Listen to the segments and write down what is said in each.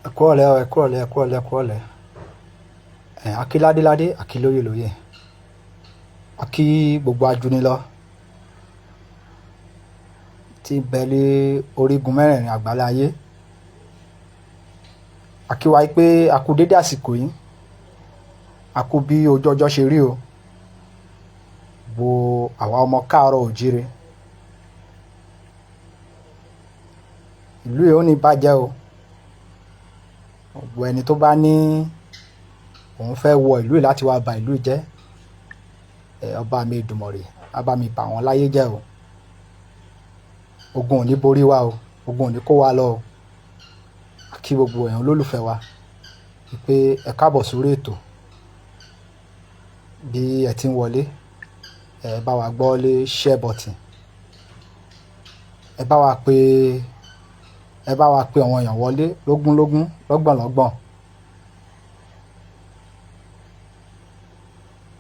Ẹ̀kúrọ̀lẹ́. Akí ládéládé, akí lóyè lóyè. Akí gbogbo ajúnilọ tí bẹ̀lẹ̀ orígun mẹ́rẹ̀ẹ̀rin àgbálá ayé. Akí wa pé a kú dédé àsìkò yìí. A kú bí ojú ọjọ́ ṣe rí o. Wo àwa ọmọ káàárọ̀ òjíire. Ìlú yìí ò ní bàjẹ́ o. Gbogbo ẹni tó bá ní òun fẹ́ wọ ìlú yìí láti wá ba ìlú yìí jẹ́, ọba mi Èdùmàrè á bá mi bà wọ́n láyé jẹ́ o. Ogun ò ní borí wa o, ogun ò ní kó wa lọ o. Kí gbogbo èèyàn olólùfẹ́ wa pé ẹ káàbọ̀ sórí ètò. Bí ẹ ti ń wọlé, ẹ bá wa gbọ́ lé share button. Ẹ bá wa pè àwọn èèyàn wọlé lógúnlógún, lọ́gbọ̀nlọ́gbọ̀n.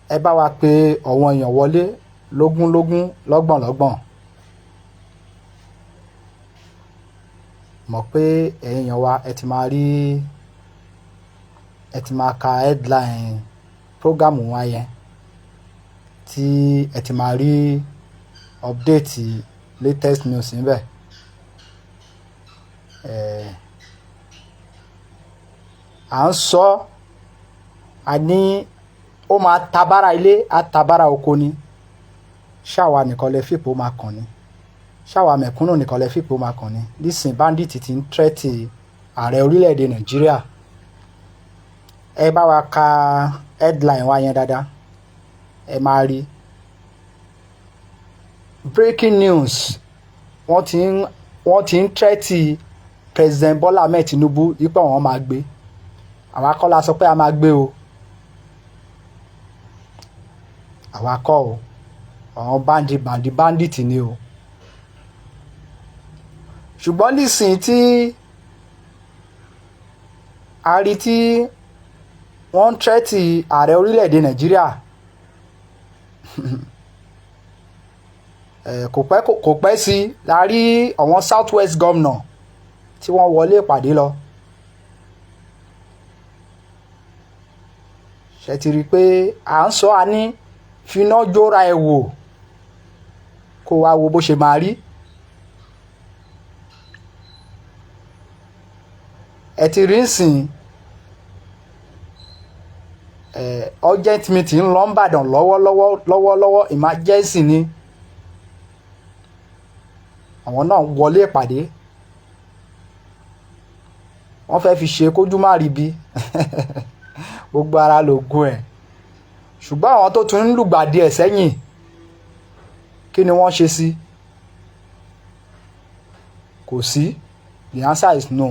Ẹ bá wa pè àwọn èèyàn wọlé lógúnlógún, lọ́gbọ̀nlọ́gbọ̀n. Mọ̀ pé èèyàn wa ẹ ti máa ka headline program wa yẹn, tí ẹ ti máa rí update latest news níbẹ̀. À ń sọ, a ní ó máa tabára ilé, á tabára oko ni. Ṣáwa nìkan lẹ fìpò máa kàn ni. Ṣáwa mẹ̀kúnnù nìkan lẹ fìpò máa kàn ni. Nísìn bandit ti ń threat ààrẹ orílẹ̀-èdè Nàìjíríà. Ẹ bá wa ka headline wa yẹn dáadáa, ẹ máa rí. Breaking news, wọ́n ti ń threat President Bola Ahmed Tinubu wípé àwọn máa gbé. Àwa kọ́ la sọ pé a máa gbé o. Àwa kọ́ o. Àwọn bandit ni o. Ṣùgbọ́n nísìn tí a rí tí wọ́n ń threat ààrẹ orílẹ̀-èdè Nàìjíríà, kò pẹ́ sí la rí àwọn South West governor tí wọ́n wọlé ìpàdé lọ. Ṣé ti rí i pé à ń sọ, a ní finá jóra ẹ wò kó wá wo bó ṣe máa rí. Ẹ ti rí nsìn urgent meeting ń lọ Ìbàdàn lọ́wọ́lọ́wọ́ emergency ni. Àwọn náà wọlé ìpàdé. Wọ́n fẹ́ fi ṣe kójú má rí bí gbogbo ara lògùn ẹ̀. Ṣùgbọ́n àwọn tó tún ń lùgbàdì ẹ̀ sẹ́yìn, kí ni wọ́n ṣe sí? Kò sí. The answer is no.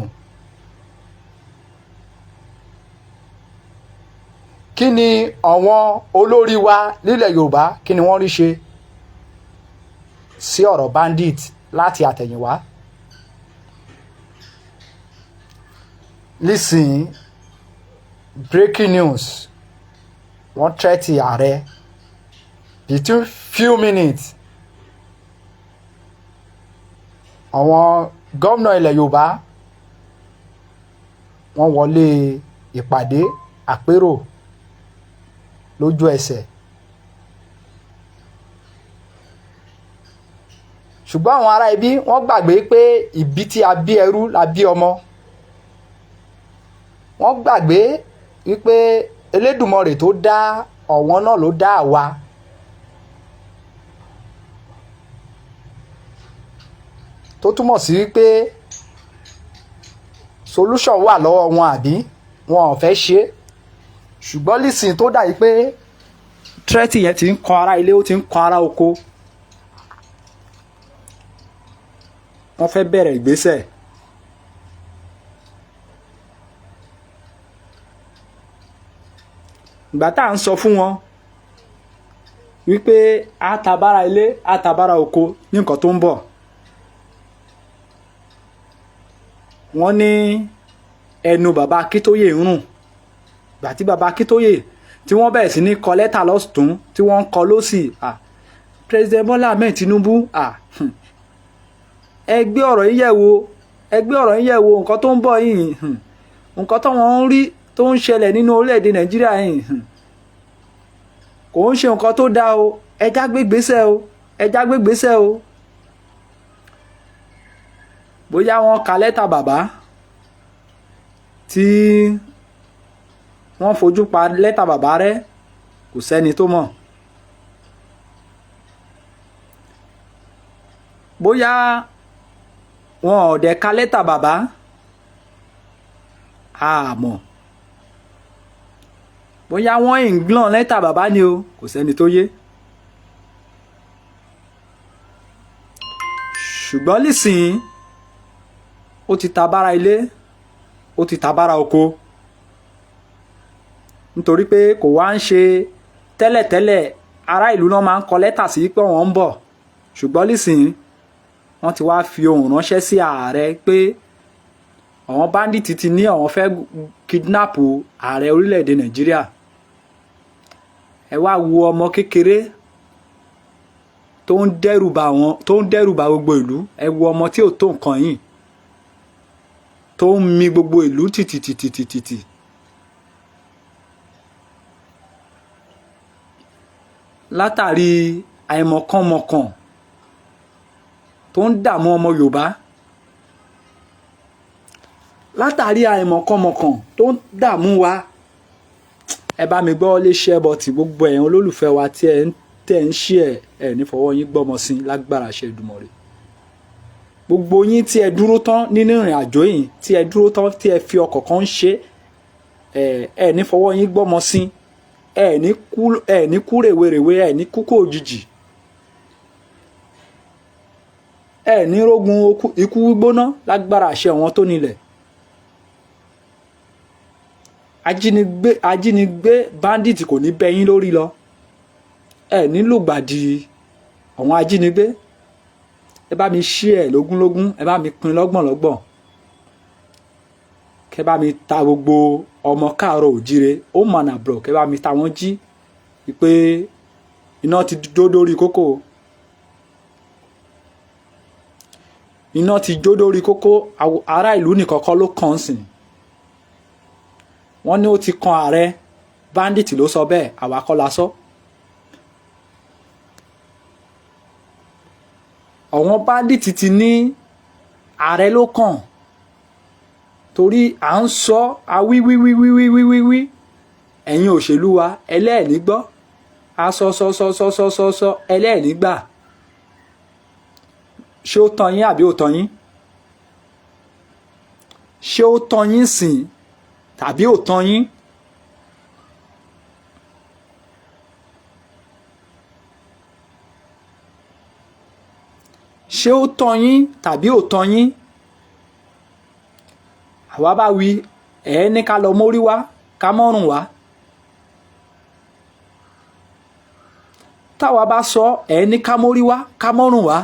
Kí ni àwọn olórí wa nílẹ̀ Yorùbá, kí ni wọ́n rí ṣe sí ọ̀rọ̀ bandit láti àtẹ̀yìnwá? Listen, breaking news, wọ́n threat ààrẹ between few minutes. Àwọn gómìnà ilẹ̀ Yorùbá wọ́n wọlé ìpàdé àpérò lójú ẹsẹ̀. Ṣùgbọ́n àwọn ará ibi wọ́n gbàgbé pé ibi tí a bí ẹrú la bí ọmọ. Wọ́n gbàgbé wípé Elédùmarè tó dá ọ̀wọ́n náà ló dá àwa. Tó túmọ̀ sí wípé solution wà lọ́wọ́ wọn, àbí wọn ò fẹ́ ṣe. Ṣùgbọ́n lísìn tó dà yìí pé threat yẹn ti ń kan ará ilé, ó ti ń kan ará oko. Wọ́n fẹ́ bẹ̀rẹ̀ ìgbésẹ̀. Ìgbà tá à ń sọ fún wọn wípé àtàbára ilé, àtàbára oko ní nǹkan tó ń bọ̀. Wọ́n ní ẹnu bàbá Akíntóyè ń rùn. Ìgbà tí bàbá Akíntóyè tí wọ́n bẹ̀rẹ̀ sí ní kọ lẹ́tà lọ́tùn tí wọ́n ń kọ lósì, President Bola Ahmed Tinubu, ẹ gbé ọ̀rọ̀ yín yẹ̀ wò, nǹkan tó ń bọ̀ yìí, nǹkan tó wọ́n ń rí tó ń ṣẹlẹ̀ nínú orílẹ̀-èdè Nàìjíríà yìí kò ń ṣe nǹkan tó dáa o. ẹjá gbégbésẹ̀ o, ẹjá gbégbésẹ̀ o. bóyá wọ́n ka lẹ́tà bàbá tí wọ́n fojú pa lẹ́tà bàbá rẹ́, kò sẹ́ni tó mọ̀. bóyá wọn ò dẹ̀ ka lẹ́tà bàbá, àmọ́ bóyá wọ́n ìnglọ́n lẹ́tà bàbá ni o, kò sẹ́ni tó yé. ṣùgbọ́n nísìnyí ó ti ta bára ilé, ó ti ta bára oko, nítorí pé kò wá ń ṣe tẹ́lẹ̀tẹ́lẹ̀ ará ìlú náà máa ń kọ lẹ́tà sí pé wọ́n ń bọ̀. ṣùgbọ́n nísìnyí wọ́n ti wá fi ohùn ránṣẹ́ sí ààrẹ pé àwọn báńdíìtì ti ní àwọn fẹ́ kidnap ààrẹ orílẹ̀-èdè Nàìjíríà. ẹ wá wo ọmọ kékeré tó ń dẹ́rùbà gbogbo ìlú. ẹ wo ọmọ tí ò tó nǹkan yìí tó ń mi gbogbo ìlú tìtìtìtìtìtì. látàrí àìmọ̀kànmọ̀kàn tó ń dààmú ọmọ Yorùbá, látàrí àìmọ̀kànmọ̀kàn tó ń dààmú wa. ẹ bá mi gbọ́ lè ṣe ẹbọ tí gbogbo ẹ̀yin olólùfẹ́ wa tí ẹ ń ṣí ẹ ní fọwọ́ yín gbọ́mọ sí lágbára ṣe Èdùmàrè. gbogbo yín tí ẹ dúró tán nínú ìrìn àjò yìí, tí ẹ dúró tán, tí ẹ fi ọkọ̀ kan ṣe, ẹ ní fọwọ́ yín gbọ́mọ sí, ẹ ní kú rèwerèwe, ẹ ní kú kó òjijì, ẹ ní rógun ikú gbígbóná lágbára àṣẹ wọn tó nílẹ̀. ajínigbé bandit kò ní bẹ́ yín lórí lọ. ẹ nílò gbàdì àwọn ajínigbé. ẹ bá mi ṣí ẹ lógúnlógún, ẹ bá mi pín lọ́gbọ̀nlọ́gbọ̀n, kẹ bá mi ta gbogbo ọmọ káàárọ̀ òjíire ó mọ̀nà bọ̀, kẹ bá mi ta wọ́n jí pé iná ti jó dórí kókó. iná ti jó dórí kókó. ará ìlú nìkan kọ́ ló kàn sìn. wọ́n ní ó ti kan ààrẹ, bandit ló sọ bẹ́ẹ̀, àwa kọ́ la sọ. àwọn bandit ti ní ààrẹ ló kàn, torí à ń sọ awíwíwíwíwíwíwí. ẹ̀yin òṣèlú wa ẹlẹ́ẹ̀ní gbọ́, a sọ ẹlẹ́ẹ̀ní gbà. ṣé ó tàn yín àbí ó tàn yín? ṣé ó tàn yín sìn tàbí ó tàn yín? ṣé ó tàn yín tàbí ó tàn yín? àwa bá wí ẹ ní ká lọ mórí wá ká mọ́rùn wá. táwa bá sọ ẹ ní ká mórí wá ká mọ́rùn wá.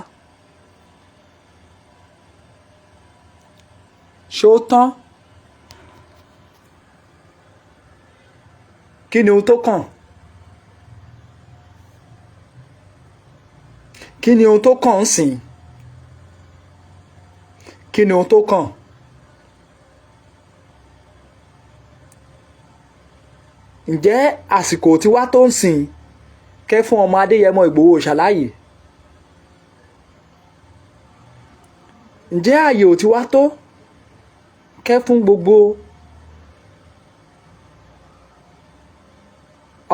ṣé ó tán? kí ni ohun tó kàn? kí ni ohun tó kàn ń sìn? kí ni ohun tó kàn? ǹjẹ́ àsìkò tí wá tó ń sìn kẹ́ fún ọmọ Adéyẹmọ Ìgbòho ṣàláyè? ǹjẹ́ ààyè ò ti wá tó kẹ́ fún gbogbo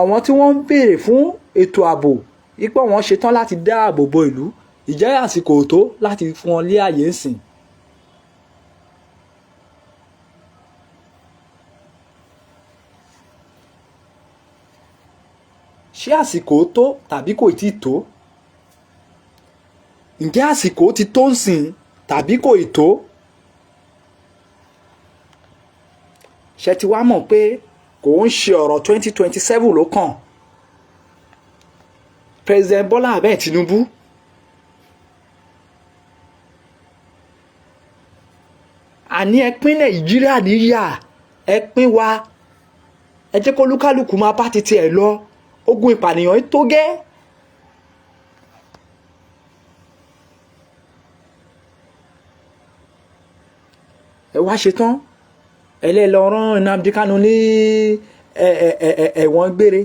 àwọn tí wọ́n ń béèrè fún ètò ààbò ipò wọn ṣetán láti dáàbò bo ìlú? ǹjẹ́ àsìkò ò tó láti fún wọn lé ààyè ń sìn? ṣé àsìkò tó tàbí kò tí tó? ǹjẹ́ àsìkò ti tó ń sìn tàbí kò ì tó? ṣé ti wá mọ̀ pé kò ń ṣe ọ̀rọ̀ 2027 ló kàn? President Bọ́lá Ahmed Tinubu àní ẹ pín Nàìjíríà níyà, ẹ pín wa, ẹ jẹ́ kó lúkálùkù máa bá ti tiẹ̀ lọ. ogun ìpànìyàn yìí tó gẹ́. ẹ wá ṣe tán ẹlẹ́lọ rán Nnamdi Kanu ní ẹ̀wọ̀n gbére.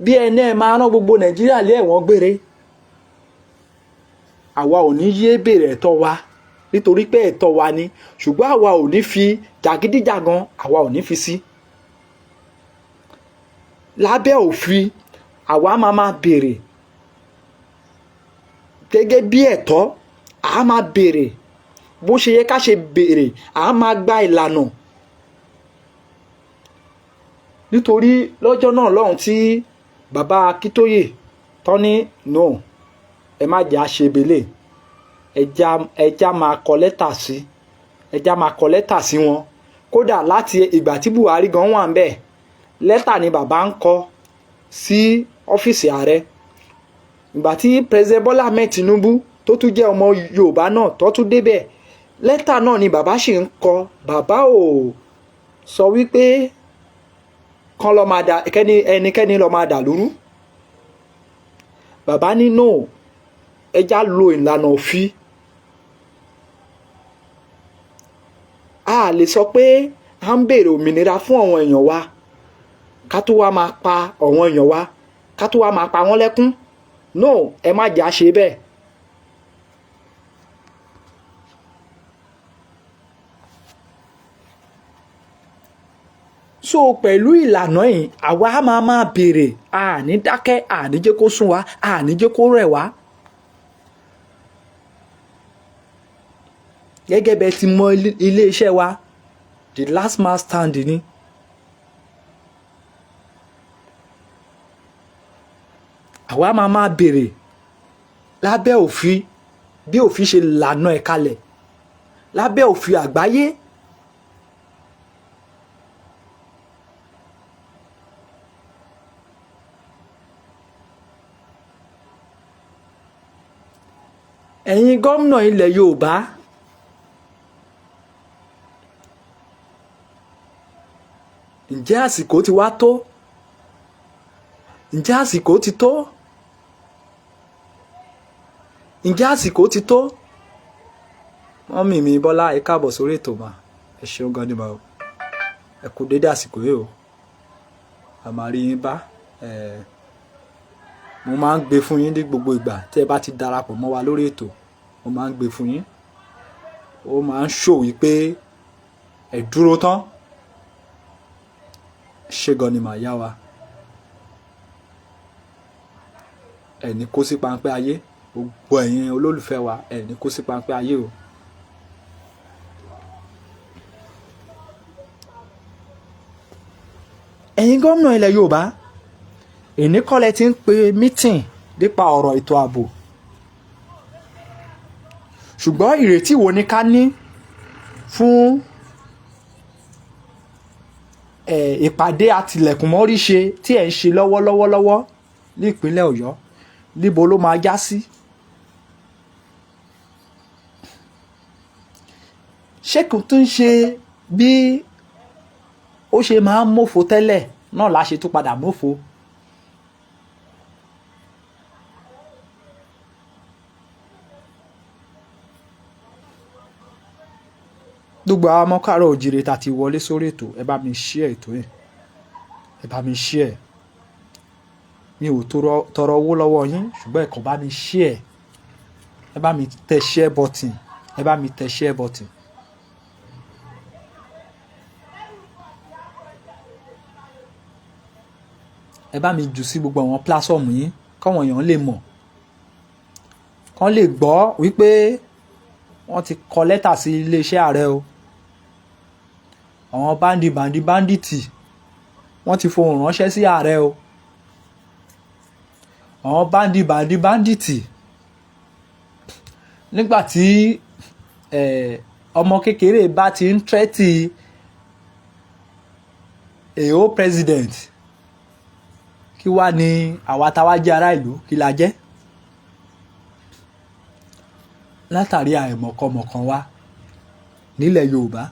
bí ẹni ẹ máa rán gbogbo Nàìjíríà lé ẹ̀wọ̀n gbére. àwa ò ní yé béèrè ẹ̀tọ́ wa nítorí pé ẹ̀tọ́ wa ni, ṣùgbọ́n àwa ò ní fi jàgídíjàgan, àwa ò ní fi sí. lábẹ́ òfin àwa máa béèrè gẹ́gẹ́ bí ẹ̀tọ́, a máa béèrè bó ṣe yẹ ká ṣe béèrè, a máa gba ìlànà. nítorí lọ́jọ́ náà lọ́hùn tí bàbá Akíntóyè tán ní no ẹ má jẹ́ àṣebélé, ẹja máa kọ lẹ́tà sí, ẹja máa kọ lẹ́tà sí wọn. kódà láti ìgbà tí Buhari gan wà ń bẹ̀, lẹ́tà ni bàbá ń kọ sí ọ́fíìsì ààrẹ. ìgbà tí president Bọ́lá Ahmed Tinubu tó tún jẹ́ ọmọ Yorùbá náà tó tún débẹ̀, lẹ́tà náà ni bàbá ṣì ń kọ. bàbá ò sọ wípé kán lọ máa dà ẹnikẹ́ni lọ máa dà lóru. bàbá ní no ẹja lo ìlànà òfin. a lè sọ pé à ń béèrè òmìnira fún àwọn èèyàn wa ká tó wá máa pa àwọn èèyàn wa, ká tó wá máa pa wọ́n lẹ́kún. no ẹ má jà ṣe bẹ́ẹ̀. so pẹ̀lú ìlànà yìí àwa máa béèrè, àní dákẹ́, àní jẹ́ kó sún wa, àní jẹ́ kó rẹ̀ wá. gẹ́gẹ́ bẹ́ẹ̀ ti mọ iléeṣẹ́ wa the last man stand ni. àwa máa béèrè lábẹ́ òfin, bí òfin ṣe lànà ẹ̀ kalẹ̀, lábẹ́ òfin àgbáyé. ẹ̀yin gómìnà ilẹ̀ Yorùbá, ǹjẹ́ àsìkò ti wá tó? ǹjẹ́ àsìkò ti tó? ǹjẹ́ àsìkò ti tó? mọ́mì mi Bọ́lá, ẹ káàbọ̀ sórí ètò mà, ẹ ṣeun gan ni mà o, ẹ kú dédé àsìkò yìí o, a máa rí yín bá. mo máa ń gbé fún yín ní gbogbo ìgbà tí ẹ bá ti darapọ̀ mọ́ wa lórí ètò, mo máa ń gbé fún yín. ó máa ń ṣò wípé ẹ dúró tán. ṣé gan ni màá yá wa. ẹni kó sí páńpẹ́ ayé, gbogbo ẹ̀yin olólùfẹ́ wa, ẹni kó sí páńpẹ́ ayé o. ẹ̀yin gómìnà ilẹ̀ Yorùbá, èní kọ́lẹ̀ ti ń pe mítìn nípa ọ̀rọ̀ ètò ààbò. ṣùgbọ́n ìrètí wo ni ká ní fún ìpàdé àtìlẹ̀kùnmọ́rí ṣe tí ẹ̀ ń ṣe lọ́wọ́lọ́wọ́ ní ìpínlẹ̀ Ọ̀yọ́? níbo ló máa já sí? ṣé kò tún ṣe bí ó ṣe máa ń mófo tẹ́lẹ̀ náà la ṣe tún padà mófo? gbogbo àwọn ọmọ káàárọ̀ oòjíire tá ti wọlé sórí ètò, ẹ bá mi share ètò yẹn, ẹ bá mi share. mi ò tọrọ owó lọ́wọ́ yín, ṣùgbọ́n ẹ kàn bá mi share, ẹ bá mi tẹ share button, ẹ bá mi tẹ share button. ẹ bá mi jù sí gbogbo àwọn platform yín káwọn èèyàn lè mọ̀, kán lè gbọ́ wípé wọ́n ti kọ lẹ́tà sí iléeṣẹ́ ààrẹ o. àwọn báńdíìtì wọ́n ti fohùn ránṣẹ́ sí ààrẹ o. àwọn báńdíìtì nígbà tí ọmọ kékeré bá ti ń tẹ́tì èho president, kí wá ní àwa táwa jẹ́ ará ìlú, kí la jẹ́? látàrí àìmọ̀kànmọ̀kàn wa nílẹ̀ Yorùbá.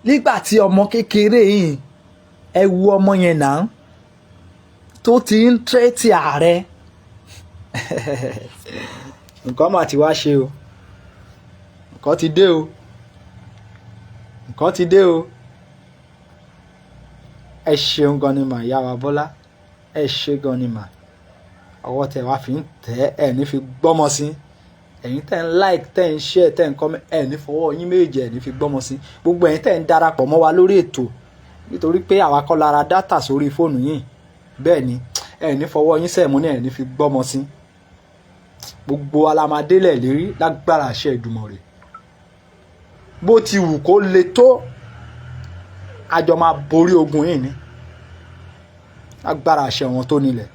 nígbà tí ọmọ kékeré yìí, ẹ wo ọmọ yẹn náà, tó ti ń tírẹ́tì ààrẹ nǹkan mà ti wá ṣe o, nǹkan ti dé o, nǹkan ti dé o. Ẹ ṣeun gan ni mà ìyá wa Bọ́lá, ẹ ṣe gan ni mà. Ọwọ́ tẹ wá fi ń tẹ̀ ẹ̀ ní fi gbọ́mọ sí, ẹ̀yin tẹ̀ ń like tẹ̀ ń share tẹ̀ ń comment ẹ̀ ní fọwọ́ yín méjì ẹ̀ ní fi gbọ́mọ sí. Gbogbo ẹ̀yin tẹ̀ ń darapọ̀ mọ́ wa lórí ètò nítorí pé àwa kọ́ la ra dátà sórí fóònù yìí, bẹ́ẹ̀ ni ẹ̀ ní fọwọ́ yín sẹ́ẹ̀mú ní ẹ̀ ní fi gbọ́mọ sí. Gbogbo alamadélẹ̀ lérí lágbára àṣẹ Èdùmàrè. Bó ti wù kó le tó àjọ máa borí ogun yìí ni lágbára àṣẹ wọn tó nílẹ̀,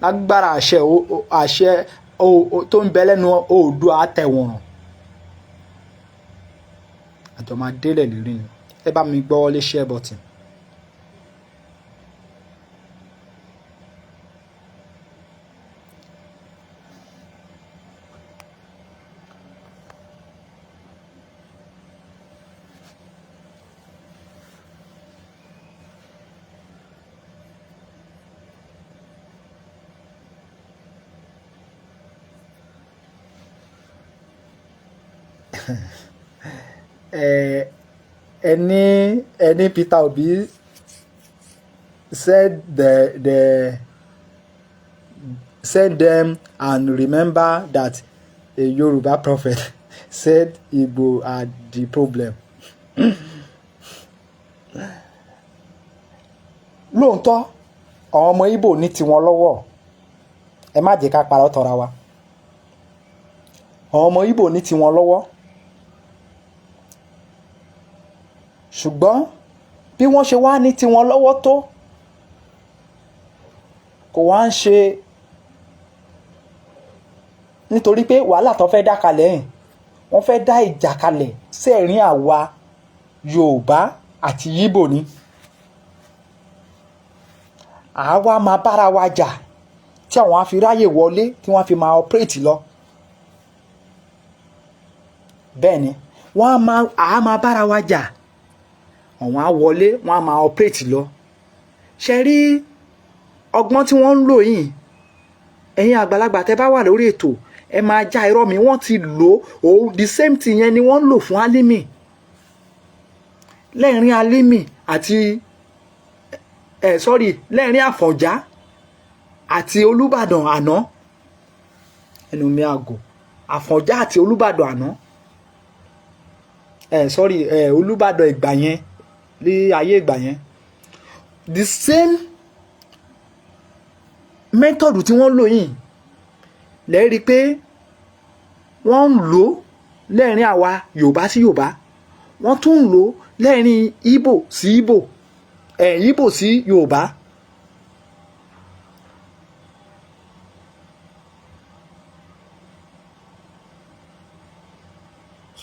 lágbára àṣẹ tó ń bẹ lẹ́nu Oòduà àtẹ̀wọ̀ràn, àjọ máa délẹ̀ lérí ni. Ẹ bá mi gbọ́ wọlé share button. Any Peter Obi said said them and remember that a Yoruba prophet said Igbo are the problem. Lóòótọ́ àwọn ọmọ Igbo ní tiwọn lọ́wọ́, ẹ má jẹ́ ká parọ́ tọ́ra wa. Àwọn ọmọ Igbo ní tiwọn lọ́wọ́, ṣùgbọ́n bí wọ́n ṣe wá ní tiwọn lọ́wọ́ tó kò wá ń ṣe nítorí pé wàhálà tó fẹ́ dá kalẹ̀ yìí wọ́n fẹ́ dá ìjà kalẹ̀ sẹ́ẹ̀rín àwa Yorùbá àti Yíbò ni. Àwa máa bára wa jà tí àwọn á fi ráyè wọlé tí wọ́n á fi máa operate lọ. Bẹ́ẹ̀ ni wọ́n á máa bára wa jà, àwọn á wọlé wọ́n á máa operate lọ. Ṣé rí ọgbọ́n tí wọ́n ń lò yìí, ẹ̀yin àgbàlagbà tẹ́ bá wà lórí ètò ẹ máa já irọ́ mi, wọ́n ti lò ó the same thing yẹn ni wọ́n ń lò fún Álímì. Lẹ́ẹ̀rín Álímì àti lẹ́ẹ̀rín Àfọ̀njá àti Olúbàdàn àná, ẹnu mi àgò, Àfọ̀njá àti Olúbàdàn àná, Olúbàdàn ìgbà yẹn ní ayé ìgbà yẹn, the same method tí wọ́n lò yìí lẹ́ẹ̀rí pé wọ́n ń lò lẹ́ẹ̀rín àwa Yorùbá sí Yorùbá, wọ́n tún ń lò lẹ́ẹ̀rín Ìgbò sí Ìgbò, Ìgbò sí Yorùbá.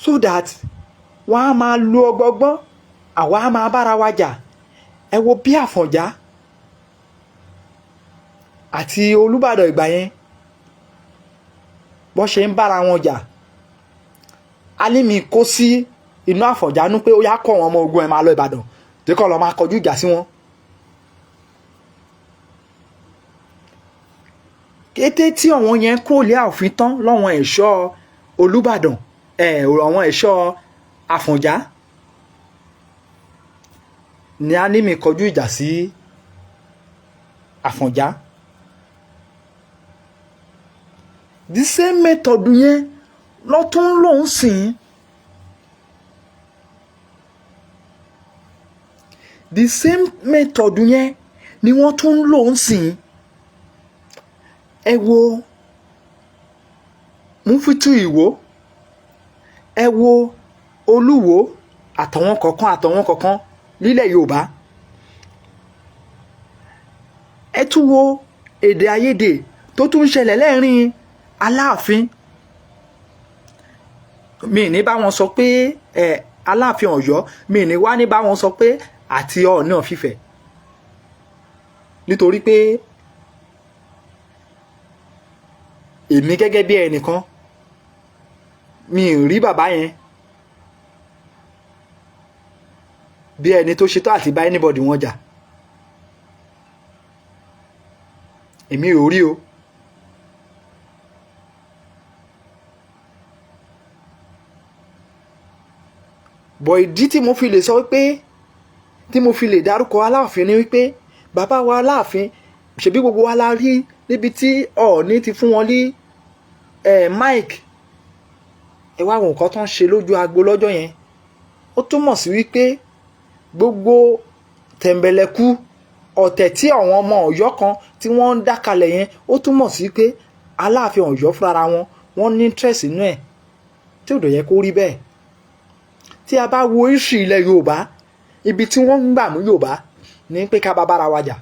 So that wọ́n á máa lo ọgbọ́gbọ́n, àwa á máa bára wa jà. Ẹ wo bí Àfọ̀njá àti Olúbàdàn ìgbà yẹn bọ́ ṣe ń bára wọn jà. Álímì kó sí inú Àfọ̀njá nú pé ó yá kọ́ wọn ọmọ ogun ẹ̀ máa lọ Ìbàdàn tí kò lọ máa kọjú ìjà sí wọn. Kété tí àwọn yẹn kúrò lé àòfin tán lọ́wọ́n ẹ̀ṣọ́ Olúbàdàn, àwọn ẹ̀ṣọ́ Àfọ̀njá ni Álímì kọjú ìjà sí Àfọ̀njá. The same method yẹn lọ́tún lòún sìn. The same method yẹn ni wọ́n tún lòún sìn. Ẹ wo Múfútù Ìwó, ẹ wo Olúwo àtàwọn kọ̀ọ̀kan nílẹ̀ Yorùbá. Ẹ tún wo èdè àìyedè tó tún ń ṣẹlẹ̀ lẹ́ẹ̀rín Aláàfin. Mi ní bá wọn sọ pé Aláàfin Ọ̀yọ́, mi ní wá ní bá wọn sọ pé àti Ọọ̀ni of Ifẹ̀, nítorí pé èmi gẹ́gẹ́ bí ẹnìkan mi ò rí bàbá yẹn bí ẹni tó ṣetán àti bá anybody wọn jà. èmi ò rí o. bọ̀ ìdí tí mo fi lè sọ wípé tí mo fi lè dárúkọ Aláàfin ni wípé bàbá wa Aláàfin ṣebí gbogbo wa la rí níbi tí Ọọ̀ni ti fún wọn ní Mike. ẹ wá wo nǹkan tó ń ṣe lójú agbo lọ́jọ́ yẹn. ó túmọ̀ sí wípé gbogbo tẹ̀m̀bẹ̀lẹ̀kú ọ̀tẹ̀ tí àwọn ọmọ Ọ̀yọ́ kan tí wọ́n ń dá kalẹ̀ yẹn ó túmọ̀ sí pé Aláàfin Ọ̀yọ́ fúnra wọn wọ́n ní interest nínú ẹ̀ tí ò dẹ̀ yẹ kó rí bẹ́ẹ̀. tí a bá wo history ilẹ̀ Yorùbá ibi tí wọ́n ń gbà mú Yorùbá ní pé ká bá bára wa jà.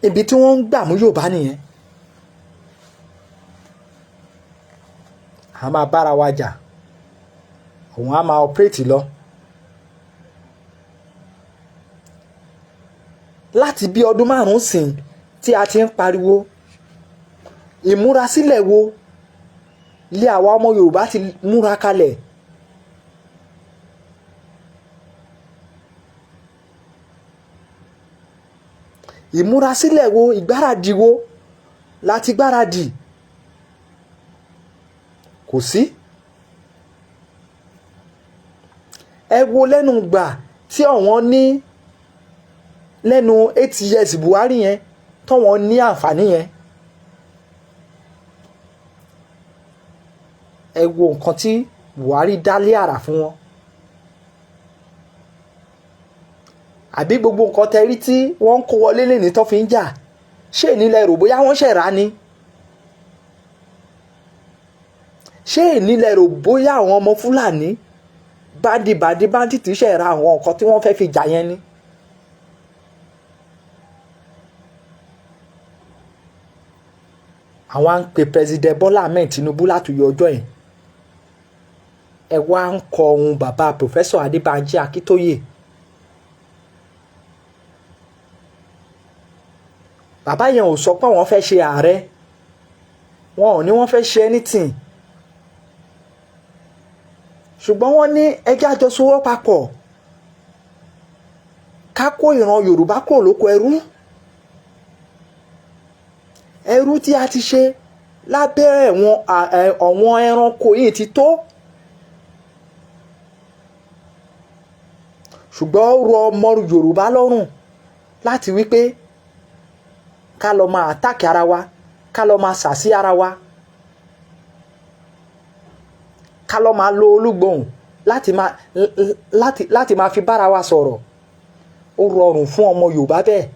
ibi tí wọ́n ń gbà mú Yorùbá nìyẹn. a máa bára wa jà òun á máa operate lọ. láti bí ọdún 5 sìn tí a ti ń pariwo ìmúrasílẹ̀ wo ilé àwa ọmọ Yorùbá ti múra kalẹ̀. ìmúrasílẹ̀ wo ìgbáradì wo láti gbáradì kò sí. ẹ wo lẹ́nu gbà tí àwọn ní lẹ́nu 8 years Buhari yẹn tọ́wọ́n ní àǹfààní yẹn. ẹ wo nǹkan tí Buhari dálé àrà fún wọn. àbí gbogbo nǹkan tẹ́rí tí wọ́n ń kó wọlé lẹ́ni tó fi ń jà ṣé ìnílẹ̀ rò bóyá wọ́n ṣẹ̀rá ni. ṣé ìnílẹ̀ rò bóyá àwọn ọmọ Fúlàní báńdì tí ṣẹ̀rá àwọn nǹkan tí wọ́n fẹ́ fi jà yẹn ni. àwọn à ń pe president Bọ́lá Ahmed Tinubu láti yọ ọjọ́ yẹn. ẹ wá ń kọ ohun bàbá Professor Adébánjí Akíntóyè. bàbá yẹn ò sọ pé wọ́n fẹ́ ṣe ààrẹ wọn ò ní wọ́n fẹ́ ṣe anything ṣùgbọ́n wọ́n ní ẹjẹ́ àjọṣọwọ́ papọ̀ ká kó ìran Yorùbá kúrò lóko ẹrú tí a ti ṣe lábẹ́ ọ̀wọ́n ẹranko yìí ti tó. ṣùgbọ́n ó rọ ọmọ Yorùbá lọ́rùn láti wípé ká lọ máa àtàkì ara wa ká lọ máa sàsí ara wa ká lọ máa lo olúgbòhùn láti máa fi bára wa sọ̀rọ̀. ó rọrùn fún ọmọ Yorùbá bẹ́ẹ̀.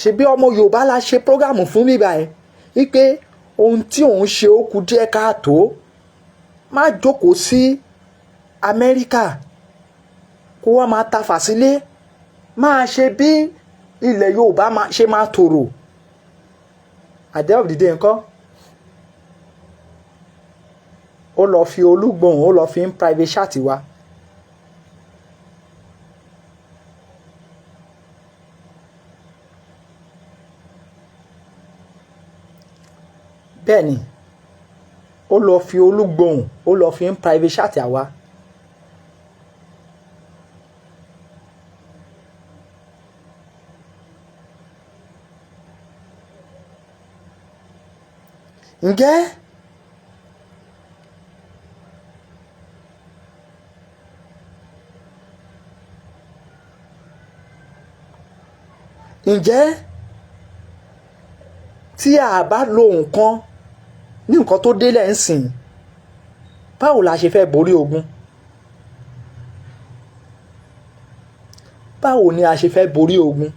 ṣebí ọmọ Yorùbá la ṣe prógámù fún mi báyìí wípé ohun tí òun ṣe ó kù díẹ̀ káàtó má jókòó sí Amẹ́ríkà kó wá máa ta fàsílẹ̀ máa ṣe bí ilẹ̀ Yorùbá ṣe máa tòrò. at the end of the day nǹkan ó lọ fi olúgbòhùn ó lọ fi ń private chat wa. bẹ́ẹ̀ ni ó lọ fi olúgbòhùn ó lọ fi ń private chat àwa. ǹjẹ́ tí a bá lo nǹkan ní nǹkan tó délẹ̀ ń sìn báwo la ṣe fẹ́ borí ogun? báwo ni a ṣe fẹ́ borí ogun?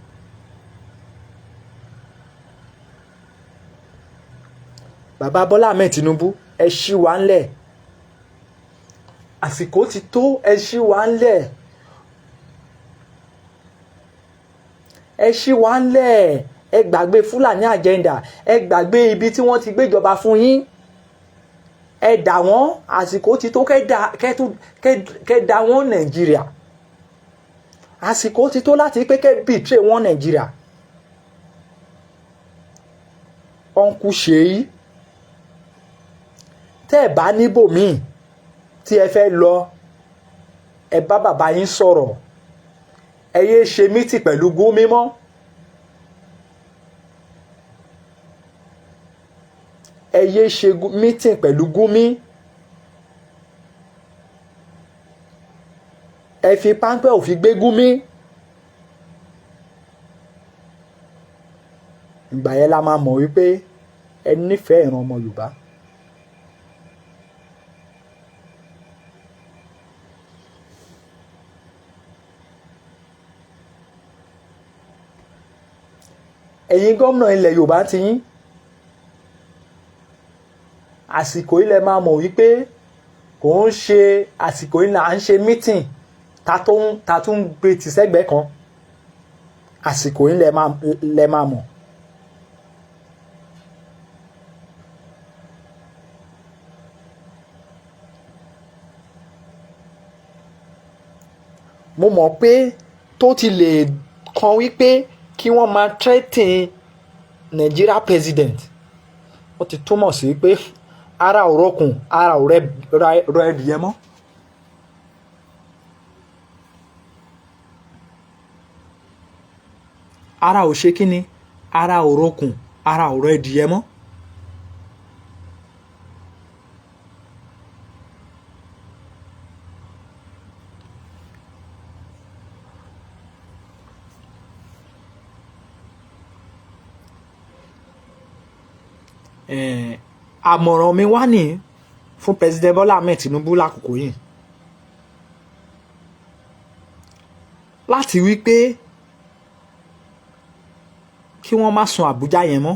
bàbá Bọ́lá Ahmed Tinubu ẹ ṣí wa ńlẹ̀ àsìkò ti tó ẹ ṣí wa ńlẹ̀ ẹ ṣí wa ńlẹ̀ ẹ gbàgbé Fúlàní agenda ẹ gbàgbé ibi tí wọ́n ti gbéjọba fún yín ẹ dà wọ́n àsìkò ti tó kẹ́ dà wọ́n Nàìjíríà àsìkò ti tó láti pé kẹ́ betray wọ́n Nàìjíríà. ọ̀nkú Ṣèyí ẹ bá níbòmíì tí ẹ fẹ́ lọ ẹ bá bàbá yín sọ̀rọ̀ ẹ yéé ṣe mítì pẹ̀lú Gumi mọ́. ẹ yéé ṣe mítì pẹ̀lú Gumi. ẹ fi páńpẹ́ òfin gbé Gumi. ìgbà yẹn la máa mọ̀ wípé ẹ nífẹ̀ẹ́ ìran ọmọ Yorùbá. ẹ̀yin gómìnà ilẹ̀ Yorùbá ti yín àsìkò yìí lẹ máa mọ̀ wípé kò ń ṣe àsìkò yìí là ń ṣe mítìn ta tún gbé tì sẹ́gbẹ̀ẹ́ kan àsìkò yìí lẹ máa mọ̀. mo mọ̀ pé tó ti lè kan wípé kí wọ́n máa threaten Nigeria president ó ti túmọ̀ sí pé ara ò rọkùn ara ò rọ ẹdìyẹ mọ́. ara ò ṣe kí ni ara ò rọkùn ara ò rọ ẹdìyẹ mọ́. àmọ̀ràn mi wá ní fún president Bọ́lá Ahmed Tinubu lákòókò yìí láti wí pé kí wọ́n má sun Àbújá yẹn mọ́.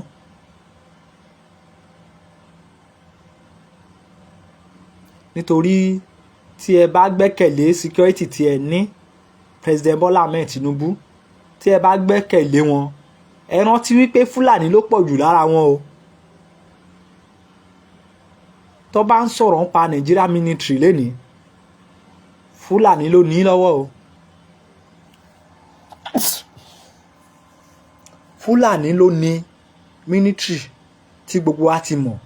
nítorí tí ẹ bá gbẹ́kẹ̀lé security tí ẹ ní president Bọ́lá Ahmed Tinubu tí ẹ bá gbẹ́kẹ̀lé wọn ẹ rántí wípé Fúlàní ló pọ̀ jù lára wọn o. tó bá ń sọ̀rọ̀ nípa Nigeria military lénìí Fúlàní ló ní lọ́wọ́ o. Fúlàní ló ní military tí gbogbo wa ti mọ̀.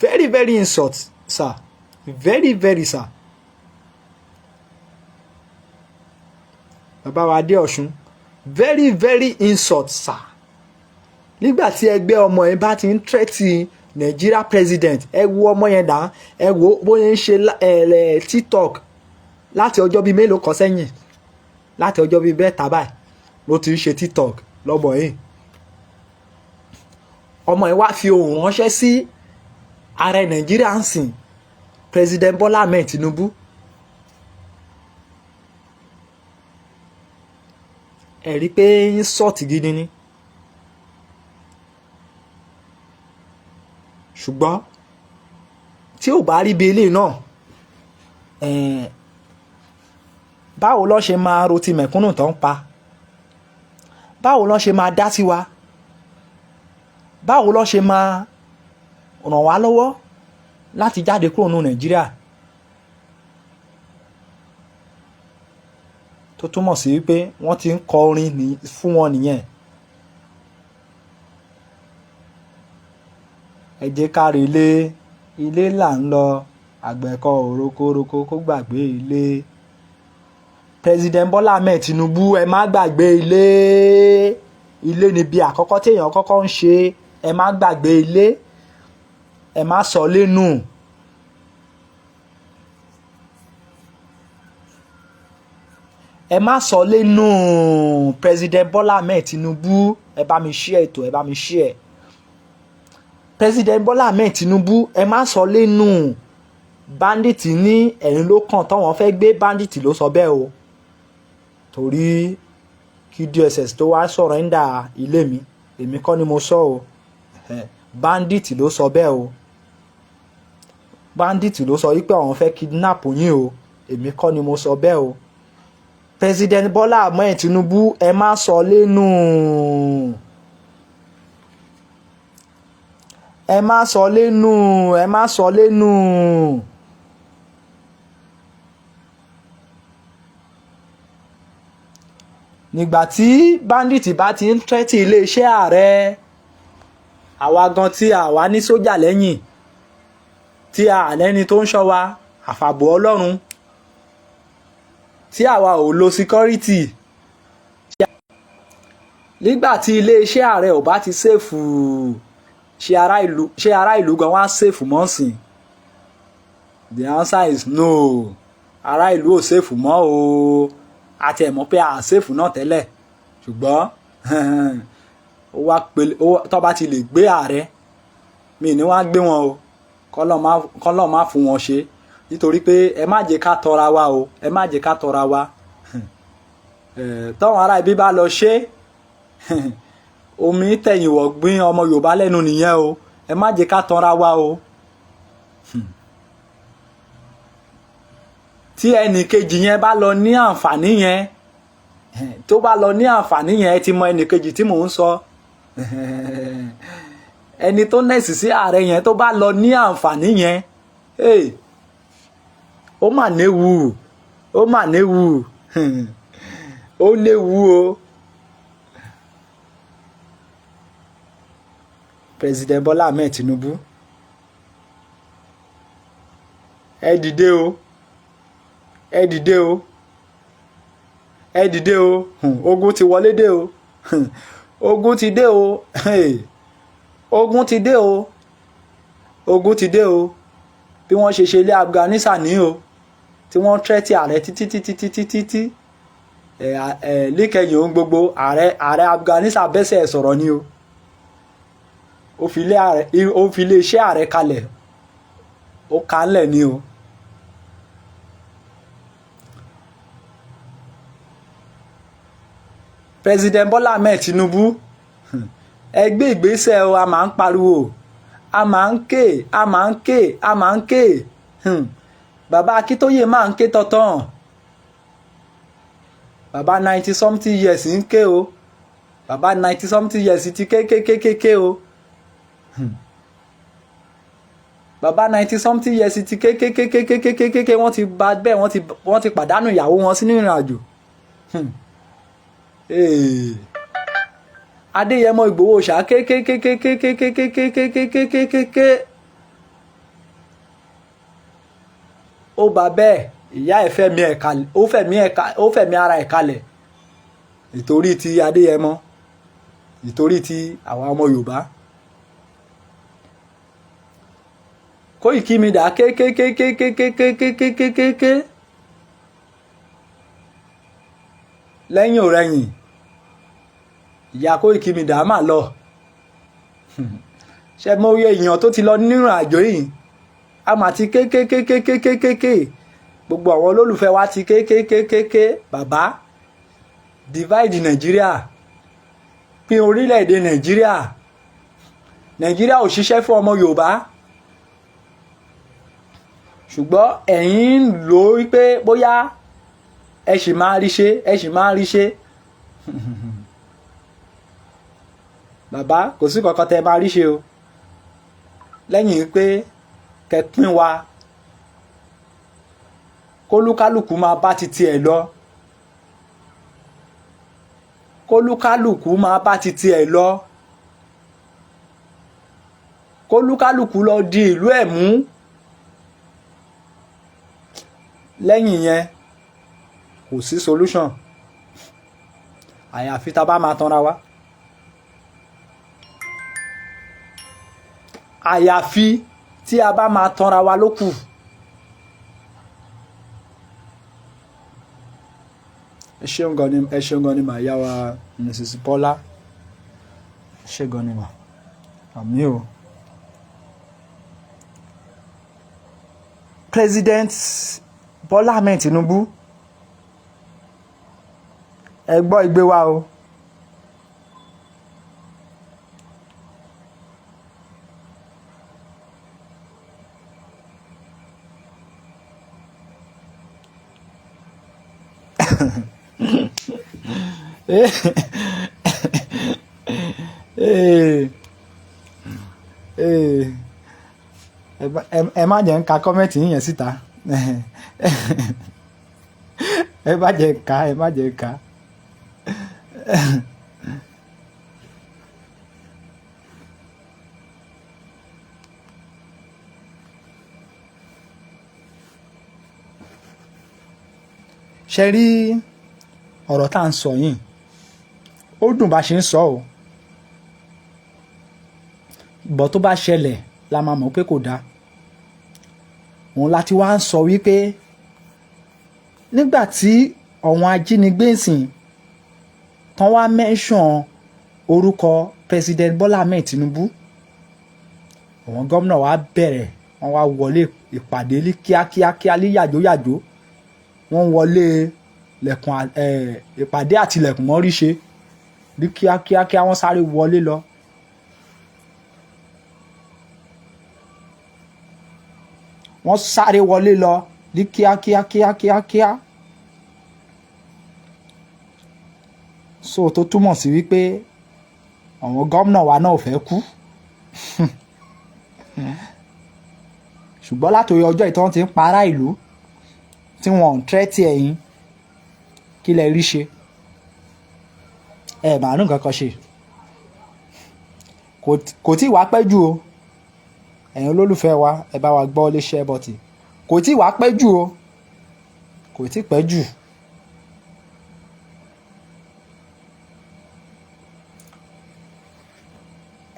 Very very insult sir, very sir. bàbá wa dé Ọ̀ṣun very insult sir. nígbà tí ẹgbẹ́ ọmọ yẹn bá ti ń threaten Nigeria president ẹ wo ọmọ yẹn dà ẹ wo bóyá ń ṣe TikTok láti ọjọ́ bíi mélòó kan sẹ́yìn láti ọjọ́ bíi bẹ́ẹ̀ tábà ló ti ń ṣe TikTok lọ́mọ yìí. ọmọ yẹn wá fi ohùn ránṣẹ́ sí ààrẹ Nàìjíríà ń sìn president Bọ́lá Ahmed Tinubu. ẹ rí i pé ń sọ̀tì gidi ni. ṣùgbọ́n tí ò bá rí bí eléyìí náà báwo ló ṣe máa ro ti mẹ̀kúnnù tó ń pa, báwo ló ṣe máa dá sí wa, báwo ló ṣe máa ràn wá lọ́wọ́ láti jáde kúrò ní Nàìjíríà. tó túmọ̀ sí wípé wọ́n ti ń kọ orin fún wọn nìyẹn. ẹ jẹ́ ká rí ilé là ń lọ àgbẹ̀kọ òrokoroko kó gbàgbé ilé. president Bọ́lá Ahmed Tinubu ẹ má gbàgbé ilé ni bí àkọ́kọ́ téèyàn kọ́kọ́ ń ṣe. ẹ má gbàgbé ilé ẹ má sọ lẹ́nu. ẹ má sọ lẹ́nu president Bọ́lá Ahmed Tinubu ẹ bá mi share ètò ẹ bá mi share. president Bọ́lá Ahmed Tinubu ẹ má sọ lẹ́nu. bandit ní ẹ̀yìn ló kàn táwọn fẹ́ gbé bandit ló sọ bẹ́ẹ̀ o. torí kí DSS tó wá sọ̀rẹ́ńdà ilé mi èmi kọ́ ni mo sọ o. bandit ló sọ bẹ́ẹ̀ o. bandit ló sọ wípé àwọn fẹ́ kidnap yín o èmi kọ́ ni mo sọ bẹ́ẹ̀ o. president Bọ́lá Ahmed Tinubu ẹ má sọ lẹ́nu. ẹ má sọ lẹ́nu ẹ má sọ lẹ́nu. nígbà tí bandit bá ti ń tẹ́tí iléeṣẹ́ ààrẹ, àwa gan tí àwa ní sójà lẹ́yìn, tí a lẹ́ni tó ń ṣọ́ wa àfàbò Ọlọ́run, tí àwa ò lo security, nígbà tí iléeṣẹ́ ààrẹ ò bá ti ṣèfù, ṣé ará ìlú gan wá ṣèfù mọ́sìn? The answer is no. Ará ìlú ò ṣèfù mọ́ o. A ti ẹ̀ mọ̀ pé a ṣèfù náà tẹ́lẹ̀, ṣùgbọ́n tó bá ti lè gbé ààrẹ, mi ní wọ́n á gbé wọn o, kọ́lọ́ má fún wọn ṣe, nítorí pé ẹ má jẹ́ ká tọra wa o, ẹ má jẹ́ ká tọra wa. Táwọn ará ibi bá lọ ṣe omi tẹ̀yìn wọ̀ gbin ọmọ Yorùbá lẹ́nu nìyẹn o, ẹ má jẹ́ ká tọra wa o. Tí ẹnì kejì yẹn bá lọ ní àǹfààní yẹn, tó bá lọ ní àǹfààní yẹn, ẹ ti mọ ẹnì kejì tí mò ń sọ. Ẹni tó nẹ̀sì sí ààrẹ yẹn tó bá lọ ní àǹfààní yẹn, ó mà léwu, ó mà léwu, ó léwu o. President Bola Ahmed Tinubu, ẹ dìde o, ẹ dìde o, ẹ dìde o, ogun ti wọlé dé o, ogun ti dé o, ogun ti dé o, ogun ti dé o. Bí wọ́n ṣe ṣe ilé Afghanistan ní o, tí wọ́n tẹ́tí ààrẹ títí líkẹyìn ohun gbogbo, ààrẹ Afghanistan bẹ́sẹ̀ sọ̀rọ̀ ni o. Ó fi iléeṣẹ́ ààrẹ kalẹ̀, ó kálẹ̀ ni o. President Bola Ahmed Tinubu, ẹ gbé ìgbésẹ̀ o, a máa ń pariwo, a máa ń ké, a máa ń ké, a máa ń ké. Bàbá Akíntóyè máa ń ké tọ̀tàn. Bàbá 90 something years ń ké o. Bàbá 90 something years ti ké o. Bàbá 90 something years ti ké, wọ́n ti bá bẹ́ẹ̀, wọ́n ti pàdánù ìyàwó wọn sínú ìrìn àjò. Adéyẹmọ Ìgbòho ṣá ké. Ó bá bẹ́ẹ̀, ìyá ẹ̀ fẹ̀mí ẹ̀ kalẹ̀, ó fẹ̀mí ara ẹ̀ kalẹ̀ nítorí ti Adéyẹmọ, nítorí ti àwọn ọmọ Yorùbá. Koikimedia ké. Lẹ́yìn òrẹ́yìn, ìyá Koikimedia mà lọ. Ṣé mo rí èèyàn tó ti lọ nínú àjò yìí? A mà ti ké. Gbogbo àwọn olólùfẹ́ wa ti ké. Bàbá, divide Nàìjíríà, pín orílẹ̀-èdè Nàìjíríà. Nàìjíríà ò ṣiṣẹ́ fún ọmọ Yorùbá, ṣùgbọ́n ẹ̀yin ń lò ó pé bóyá ẹ sì máa rí ṣe. Bàbá, kò sí kankan tẹ́ máa rí ṣe o, lẹ́yìn pé kẹpín wa, kólúkálùkù máa bá ti tiẹ̀ lọ, kólúkálùkù máa bá ti tiẹ̀ lọ, kólúkálùkù lọ di ìlú ẹ̀ mú. Lẹ́yìn yẹn kò sí solution, àyàfi tá a bá máa tanra wa, àyàfi tí a bá máa tanra wa ló kù. Ẹ ṣeun gan ni màá yá wa Mrs. Bọ́lá, ẹ ṣe gan ni mà, àmì o. President Bola Ahmed Tinubu, ẹ gbọ́ igbe wa o. Ẹ má jẹ́ ń ka kọ́mẹ́ǹtì yẹn síta. Ẹ má jẹ́ ń ka. ṣe rí ọ̀rọ̀ tá à ń sọ yìí ó dùn bá ṣe ń sọ o bọ̀ tó bá ṣẹlẹ̀ la máa mọ̀ pé kò dáa òun láti wá ń sọ wípé nígbà tí àwọn ajínigbé ìsìn tán wá mẹ́ńsàn orúkọ president Bọ́lá Ahmed Tinubu àwọn gómìnà wa bẹ̀rẹ̀ wọ́n wá wọlé ìpàdé ní kíákíá ní yàjóyàjó wọ́n wọlé lẹ̀kùn ìpàdé àti lẹ̀kùn mọ́rí ṣe ní kíákíá wọ́n sáré wọlé lọ. wọ́n sáré wọlé lọ ní kíákíá. so tó túmọ̀ sí wípé àwọn gómìnà wa náà ò fẹ́ kú ṣùgbọ́n látòrí ọjọ́ ìtàn ti ń para ìlú tí wọ́n ń tẹ́tí ẹ̀yìn kí lẹ rí ṣe ẹ̀ màánù kankan ṣe kò tí ì wá pẹ́ jù o ẹ̀yin olólùfẹ́ wa ẹ bá wa gbọ́ léṣẹ́ bọ́tì kò tí ì wá pẹ́ jù o kò tí ì pẹ́ jù.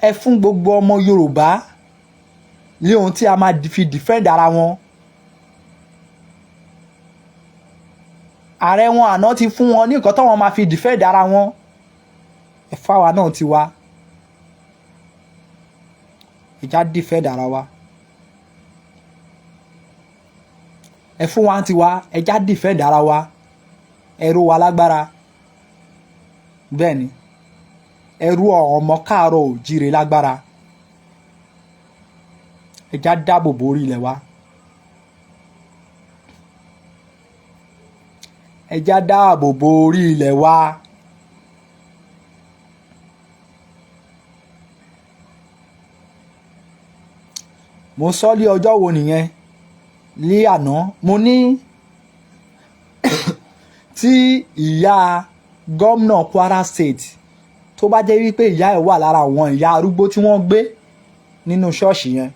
ẹ fún gbogbo ọmọ Yorùbá ní ohun tí a máa fi defend ara wọn. ààrẹ wọn àná ti fún wọn ní nǹkan táwọn máa fi defend ara wọn ẹ fáwa náà ti wá ìjà defend ara wa ẹ fún wa ti wá ẹjà defend ara wa ẹrú wa lágbára bẹ́ẹ̀ ni ẹrú ọmọ káàárọ̀ òjíire lágbára ẹjà dáàbò borí ilẹ̀ wa ẹjà dáàbò borí ilẹ̀ wa. mo sọ lé ọjọ́ wo nìyẹn lé àná mo ní tí ìyá gómìnà Kwara State tó bá jẹ́ wípé ìyá ẹ̀ wà lára àwọn ìyá arúgbó tí wọ́n gbé nínú ṣọ́ọ̀ṣì yẹn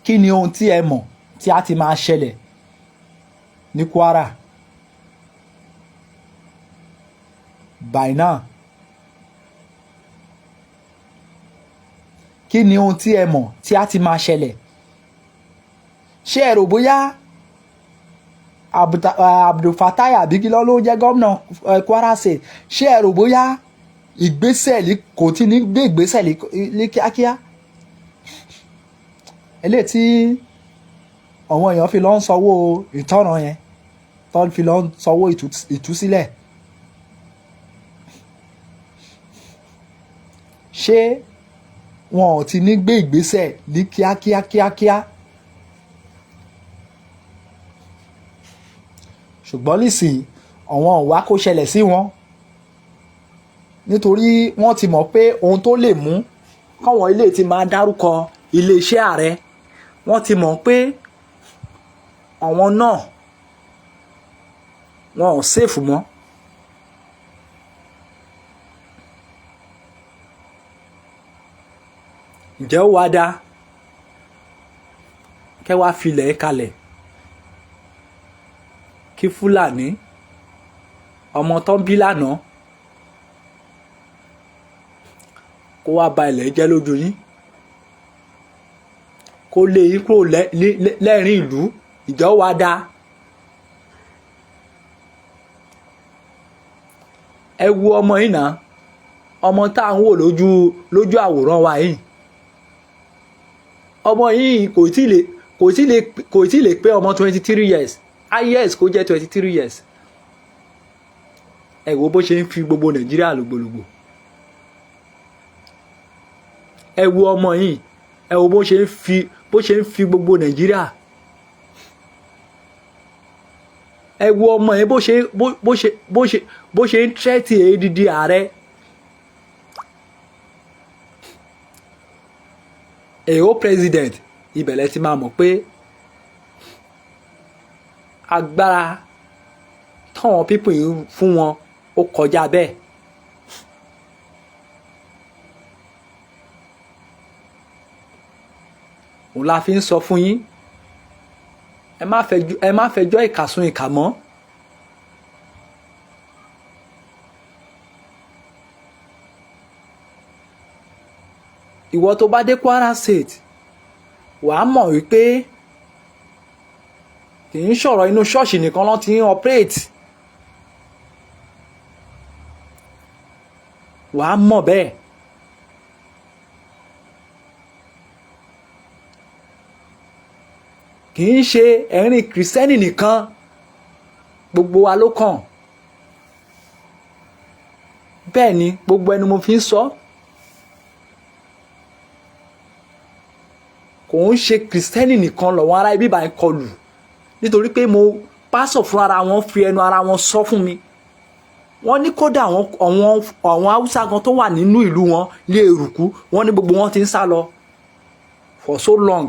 kí ni ohun tí ẹ mọ̀ tí a ti máa ṣẹlẹ̀ ní Kwara by now kí ni ohun tí ẹ mọ̀ tí a ti máa ṣẹlẹ̀ ṣé ẹ rò bóyá Abdulfatai abikilọ ló jẹ́ gómìnà Kwara State ṣé ẹ rò bóyá ìgbésẹ̀ kò tí ní gbé ìgbésẹ̀ ní kíákíá eléyìí tí àwọn èèyàn fi lọ ń sanwó ìtanràn yẹn tó fi lọ ń sanwó ìtúsílẹ̀ ṣé wọn ò ti ní gbé ìgbésẹ̀ ní kíákíá ṣùgbọ́n nísìnyí àwọn ọ̀wá kò ṣẹlẹ̀ sí wọn nítorí wọ́n ti mọ̀ pé ohun tó lè mú káwọn ilé ti máa dárúkọ iléeṣẹ́ ààrẹ wọ́n ti mọ̀ pé àwọn náà wọn ò séèfù mọ́. ǹjẹ́ ó wá dá kẹ́ wá filẹ̀ kalẹ̀ kí Fúlàní ọmọ tó ń bí lánàá kó wá ba ilẹ̀ jẹ́ lójú yín kó lé yín kúrò lẹ́rìn ìlú ǹjẹ́ ó wá dá ẹ wo ọmọ yìí náà ọmọ tá à ń wò lójú àwòrán wa yìí ọmọ yìí kò tí lè pé ọmọ 23 years yes kó jẹ́ 23 years ẹ wo bó ṣe ń fi gbogbo Nàìjíríà lògbòlògbò ẹ wo ọmọ yìí ẹ wo bó ṣe ń fi gbogbo Nàìjíríà ẹ wo ọmọ yìí bó ṣe ń tẹ́tì èdìdì ààrẹ èho president ìbẹ̀lẹ̀ ti máa mọ̀ pé agbára táwọn pípọ̀ yìí fún wọn ó kọjá bẹ́ẹ̀. òun la fi ń sọ fún yín ẹ má fẹjọ́ ìkà sùn ìkà mọ́. ìwọ tó bá dé Kwara State wàá mọ̀ wípé kì í ṣọ̀rọ̀ inú ṣọ́ọ̀ṣì nìkan ló ti ń operate. wàá mọ̀ bẹ́ẹ̀. kì í ṣe ẹ̀rín kìrìsìtẹ́nì nìkan gbogbo wa ló kàn. bẹ́ẹ̀ ni gbogbo ẹnu mo fi ń sọ. kò ń ṣe kìrìsìtẹ́nì nìkan lọ́wọ́ ará ibi bá ń kọlù nítorí pé mo pásọ̀ fún ara wọn fi ẹnu ara wọn sọ fún mi. wọ́n ní kódà àwọn haúsá gan tó wà nínú ìlú wọn lé eruku wọ́n ní gbogbo wọn ti ń sá lọ for so long.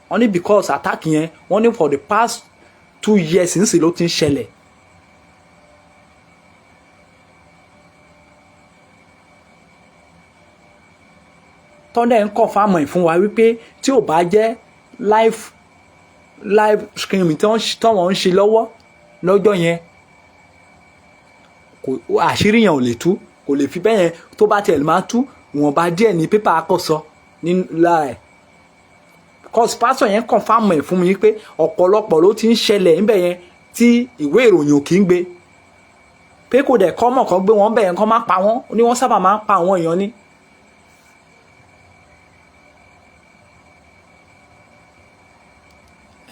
wọ́n ní because attack yẹn wọ́n ní for the past 2 years nísìnyí ló ti ń ṣẹlẹ̀. tọ́ndẹ̀ ń kọ̀ fáàmù ẹ̀ fún wa wípé tí ò bá jẹ́ live stream tí wọ́n ń ṣe lọ́jọ́ yẹn àṣírí yẹn ò lè tú kò lè fi bẹ́ẹ̀ yẹn tó bá tiẹ̀ máa tú ìwọ̀nba díẹ̀ ní pépà àkọsọ ní lára ẹ̀. cause pastor yẹn kọ̀ fáàmù ẹ̀ fún mi wípé ọ̀pọ̀lọpọ̀ ló ti ń ṣẹlẹ̀ níbẹ̀ yẹn tí ìwé ìròyìn ò kì í gbé pé kò dẹ̀ kọ́ mọ̀ kán gbé wọn bẹ̀ yẹn kán má pa wọ́n ní wọ́n sábà máa ń pa àwọn èèyàn ní.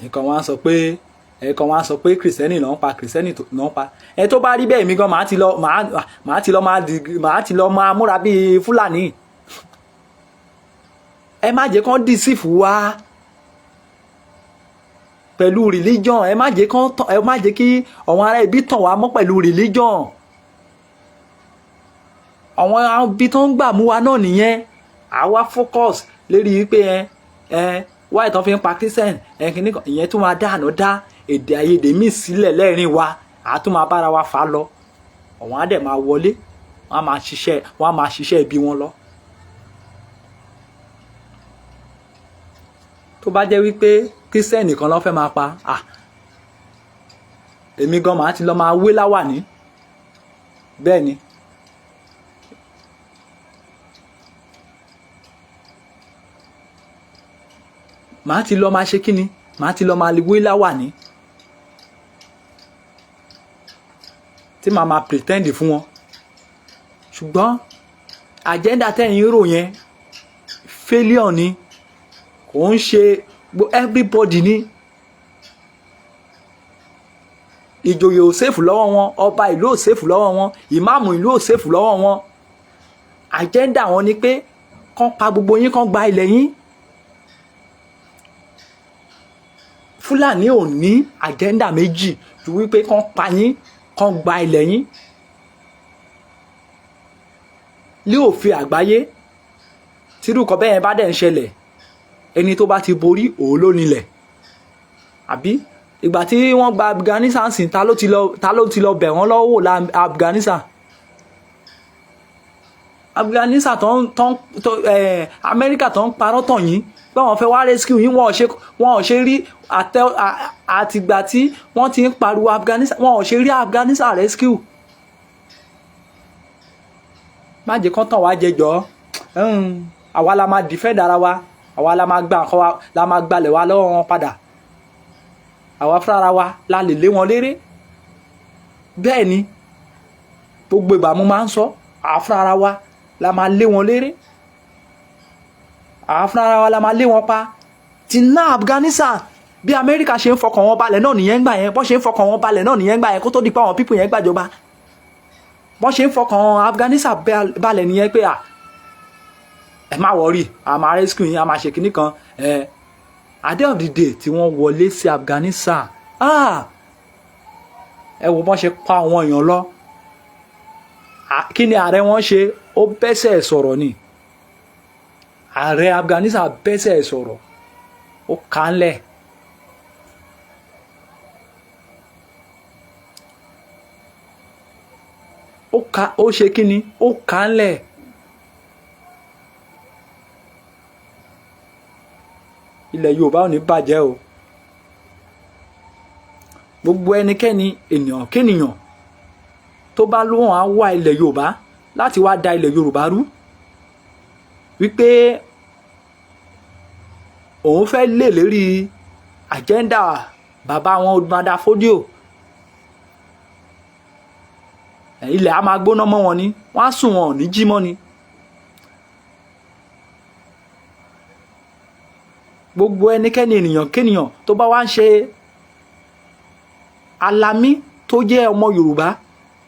ẹ̀kan wá sọ pé kìrìsìtẹ́nì náà ń pa kìrìsìtẹ́nì náà ń pa ẹ tó bá rí bẹ́ẹ̀ mi gan màá ti lọ máa múra bíi fúlàní. ẹ má jẹ́ kán dìsífù wá pẹ̀lú religion ẹ má jẹ́ kí àwọn ará ibi tàn wá mọ́ pẹ̀lú religion. àwọn ibi tó ń gbà mú wa náà nìyẹn àwa focus lérí pé wáyé tán fi ń pa christian kìíní kan ìyẹn tún máa dáànà dá èdè àìyedè míì sílẹ̀ lẹ́rìn wa àá tún máa bára wa fà á lọ. àwọn á dẹ̀ máa wọlé wọ́n á máa ṣiṣẹ́ ibi wọn lọ. tó bá jẹ́ wípé christian nìkan ló fẹ́ máa pa èmi gan màá ti lọ máa wé láwàní. bẹ́ẹ̀ ni màá ti lọ máa ṣe kíni màá ti lọ máa wé láwàní tí màá máa pretend fún wọn. ṣùgbọ́n agenda tẹ́yìn rò yẹn failure ni kò ń ṣe everybody ni. ìjòyè ò sèfù lọ́wọ́ wọn ọba ìlú ò sèfù lọ́wọ́ wọn ìmáàmù ìlú ò sèfù lọ́wọ́ wọn. agenda wọn ni pé kán pa gbogbo yín kán gba ilẹ̀ yín. Fúlàní ò ní agenda méjì ju wípé kán pa yín kán gba ilẹ̀ yín. lé òfin àgbáyé tírú kan bẹ́ẹ̀ bá dẹ̀ ń ṣẹlẹ̀ ẹni tó bá ti borí òun ló nílẹ̀. àbí ìgbà tí wọ́n gba Afghanistan sí ta ló ti lọ bẹ̀ wọ́n lọ́wọ́ la Afghanistan. Afghanistan Amẹ́ríkà tó ń parọ́ tàn yín pé wọ́n fẹ́ wá rescue yín wọ́n ò ṣe rí àtìgbà tí wọ́n ti ń pariwo Afghanistan wọ́n ò ṣe rí Afghanistan rescue. má jẹ́ kán tàn wá jẹjọ́ àwa la máa defend ara wa àwa la máa gba nǹkan wa la máa gbalẹ̀ wa lọ́wọ́ wọn padà àwa fúnra wa la lè lé wọn léré. bẹ́ẹ̀ ni gbogbo ìgbà mo máa ń sọ àwa fúnra wa la máa lé wọn léré àwa fúnra wa la máa lé wọn pa. ti ná Afghanistan bí Amẹ́ríkà ṣe ń fọkàn wọn balẹ̀ náà nìyẹn gbà yẹn bọ́n ṣe ń fọkàn wọn balẹ̀ náà nìyẹn gbà yẹn kó tó di pé àwọn pípù yẹn gbàjọba. bọ́n ṣe ń fọkàn Afghanistan balẹ̀ nìyẹn pé ẹ má wọrí a máa rescue yín a máa ṣe kinní kan at the end of the day tí wọ́n wọlé sí Afghanistan ẹ wo bọ́n ṣe pa àwọn èèyàn lọ. kí ni ààrẹ wọn ṣe ó bẹ́sẹ̀ sọ̀rọ̀ ni ààrẹ Afghanistan bẹ́sẹ̀ sọ̀rọ̀ ó kánlẹ̀. ó ṣe kí ni ó kà á lẹ̀. Ilẹ̀ Yorùbá ò ní bàjẹ́ o. Gbogbo ẹnikẹ́ni ènìyàn kénìyàn tó bá lóhùn á wá ilẹ̀ Yorùbá láti wá da ilẹ̀ Yorùbá rú wípé òun fẹ́ lè lérí àjẹ́ndà bàbá wọn Olúmadà Fódíò, ilẹ̀ á máa gbóná mọ́ wọn ni, wọ́n á sùn wọn ò ní jí mọ́ ni. Gbogbo ẹnikẹ́ni ènìyàn kénìyàn tó bá wá ń ṣe alamí tó jẹ́ ọmọ Yorùbá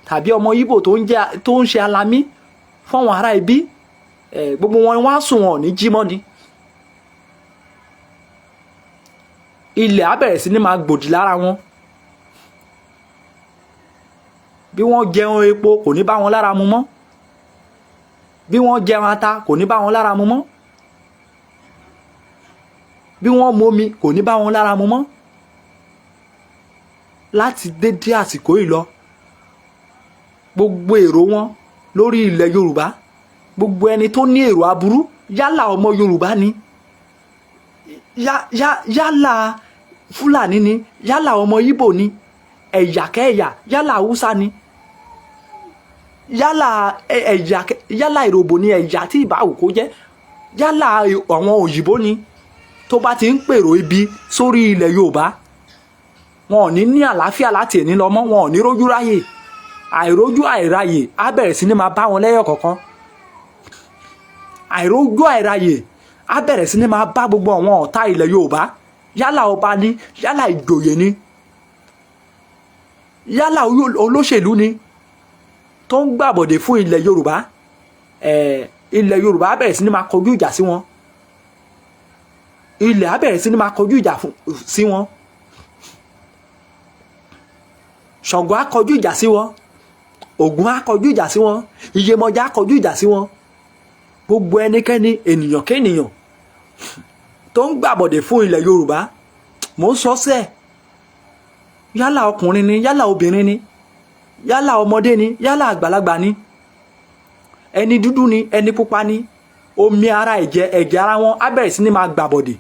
tàbí ọmọ Ìgbò tó ń ṣe alamí fún àwọn ará ibi, gbogbo wọn wá sùn wọn ò ní jí mọ́ ni. Ilẹ̀ á bẹ̀rẹ̀ sí ní máa gbòdì lára wọn. Bí wọ́n jẹun epo kò ní bá wọn lára mu mọ́. Bí wọ́n jẹun ata kò ní bá wọn lára mu mọ́. Bí wọ́n mu omi kò ní bá wọn lára mu mọ́. Láti dédé àsìkò yìí lọ, gbogbo èrò wọn lórí ilẹ̀ Yorùbá, gbogbo ẹni tó ní èrò aburú, yálà ọmọ Yorùbá ni, yálà Fúlàní ni, yálà ọmọ Ìgbò ni, ẹ̀yà kẹ́ẹ̀yà, yálà Haúsá ni, yálà Ìròbò ni, ẹ̀yà tí ìbáwò kó jẹ́, yálà àwọn òyìnbó ni, tó bá ti ń pèrò ibi sórí ilẹ̀ Yorùbá, wọn ò ní àlàáfíà láti èní lọ mọ́, wọn ò ní rójú ráyè. Àìrójú àìráyè á bẹ̀rẹ̀ sí ní máa bá wọn lẹ́yọ̀ kọ̀ọ̀kan. Àìrójú àìráyè á bẹ̀rẹ̀ sí ní máa bá gbogbo àwọn ọ̀tá ilẹ̀ Yorùbá, yálà ọba ni, yálà ìjòyè ni, yálà olóṣèlú ni tó ń gbàbọ̀dé fún ilẹ̀ Yorùbá. Ilẹ̀ Yorùbá á bẹ̀rẹ̀ sí ní máa kọjú ìjà sí wọn. Ilẹ̀ á bẹ̀rẹ̀ sí ní máa kọjú ìjà sí wọn. Ṣàngó á kọjú ìjà sí wọn. Ògún á kọjú ìjà sí wọn. Iyemọja á kọjú ìjà sí wọn. Gbogbo ẹnikẹ́ni ènìyàn kéènìyàn tó ń gbàbọ̀dé fún ilẹ̀ Yorùbá, mò ń sọ sẹ́ẹ̀, yálà ọkùnrin ni, yálà obìnrin ni, yálà ọmọdé ni, yálà àgbàlagbà ni, ẹni dúdú ni, ẹni pupa ni, omi ara ẹ̀jẹ̀ ara wọn á bẹ̀rẹ̀ sí ní máa gbàbọ̀dé.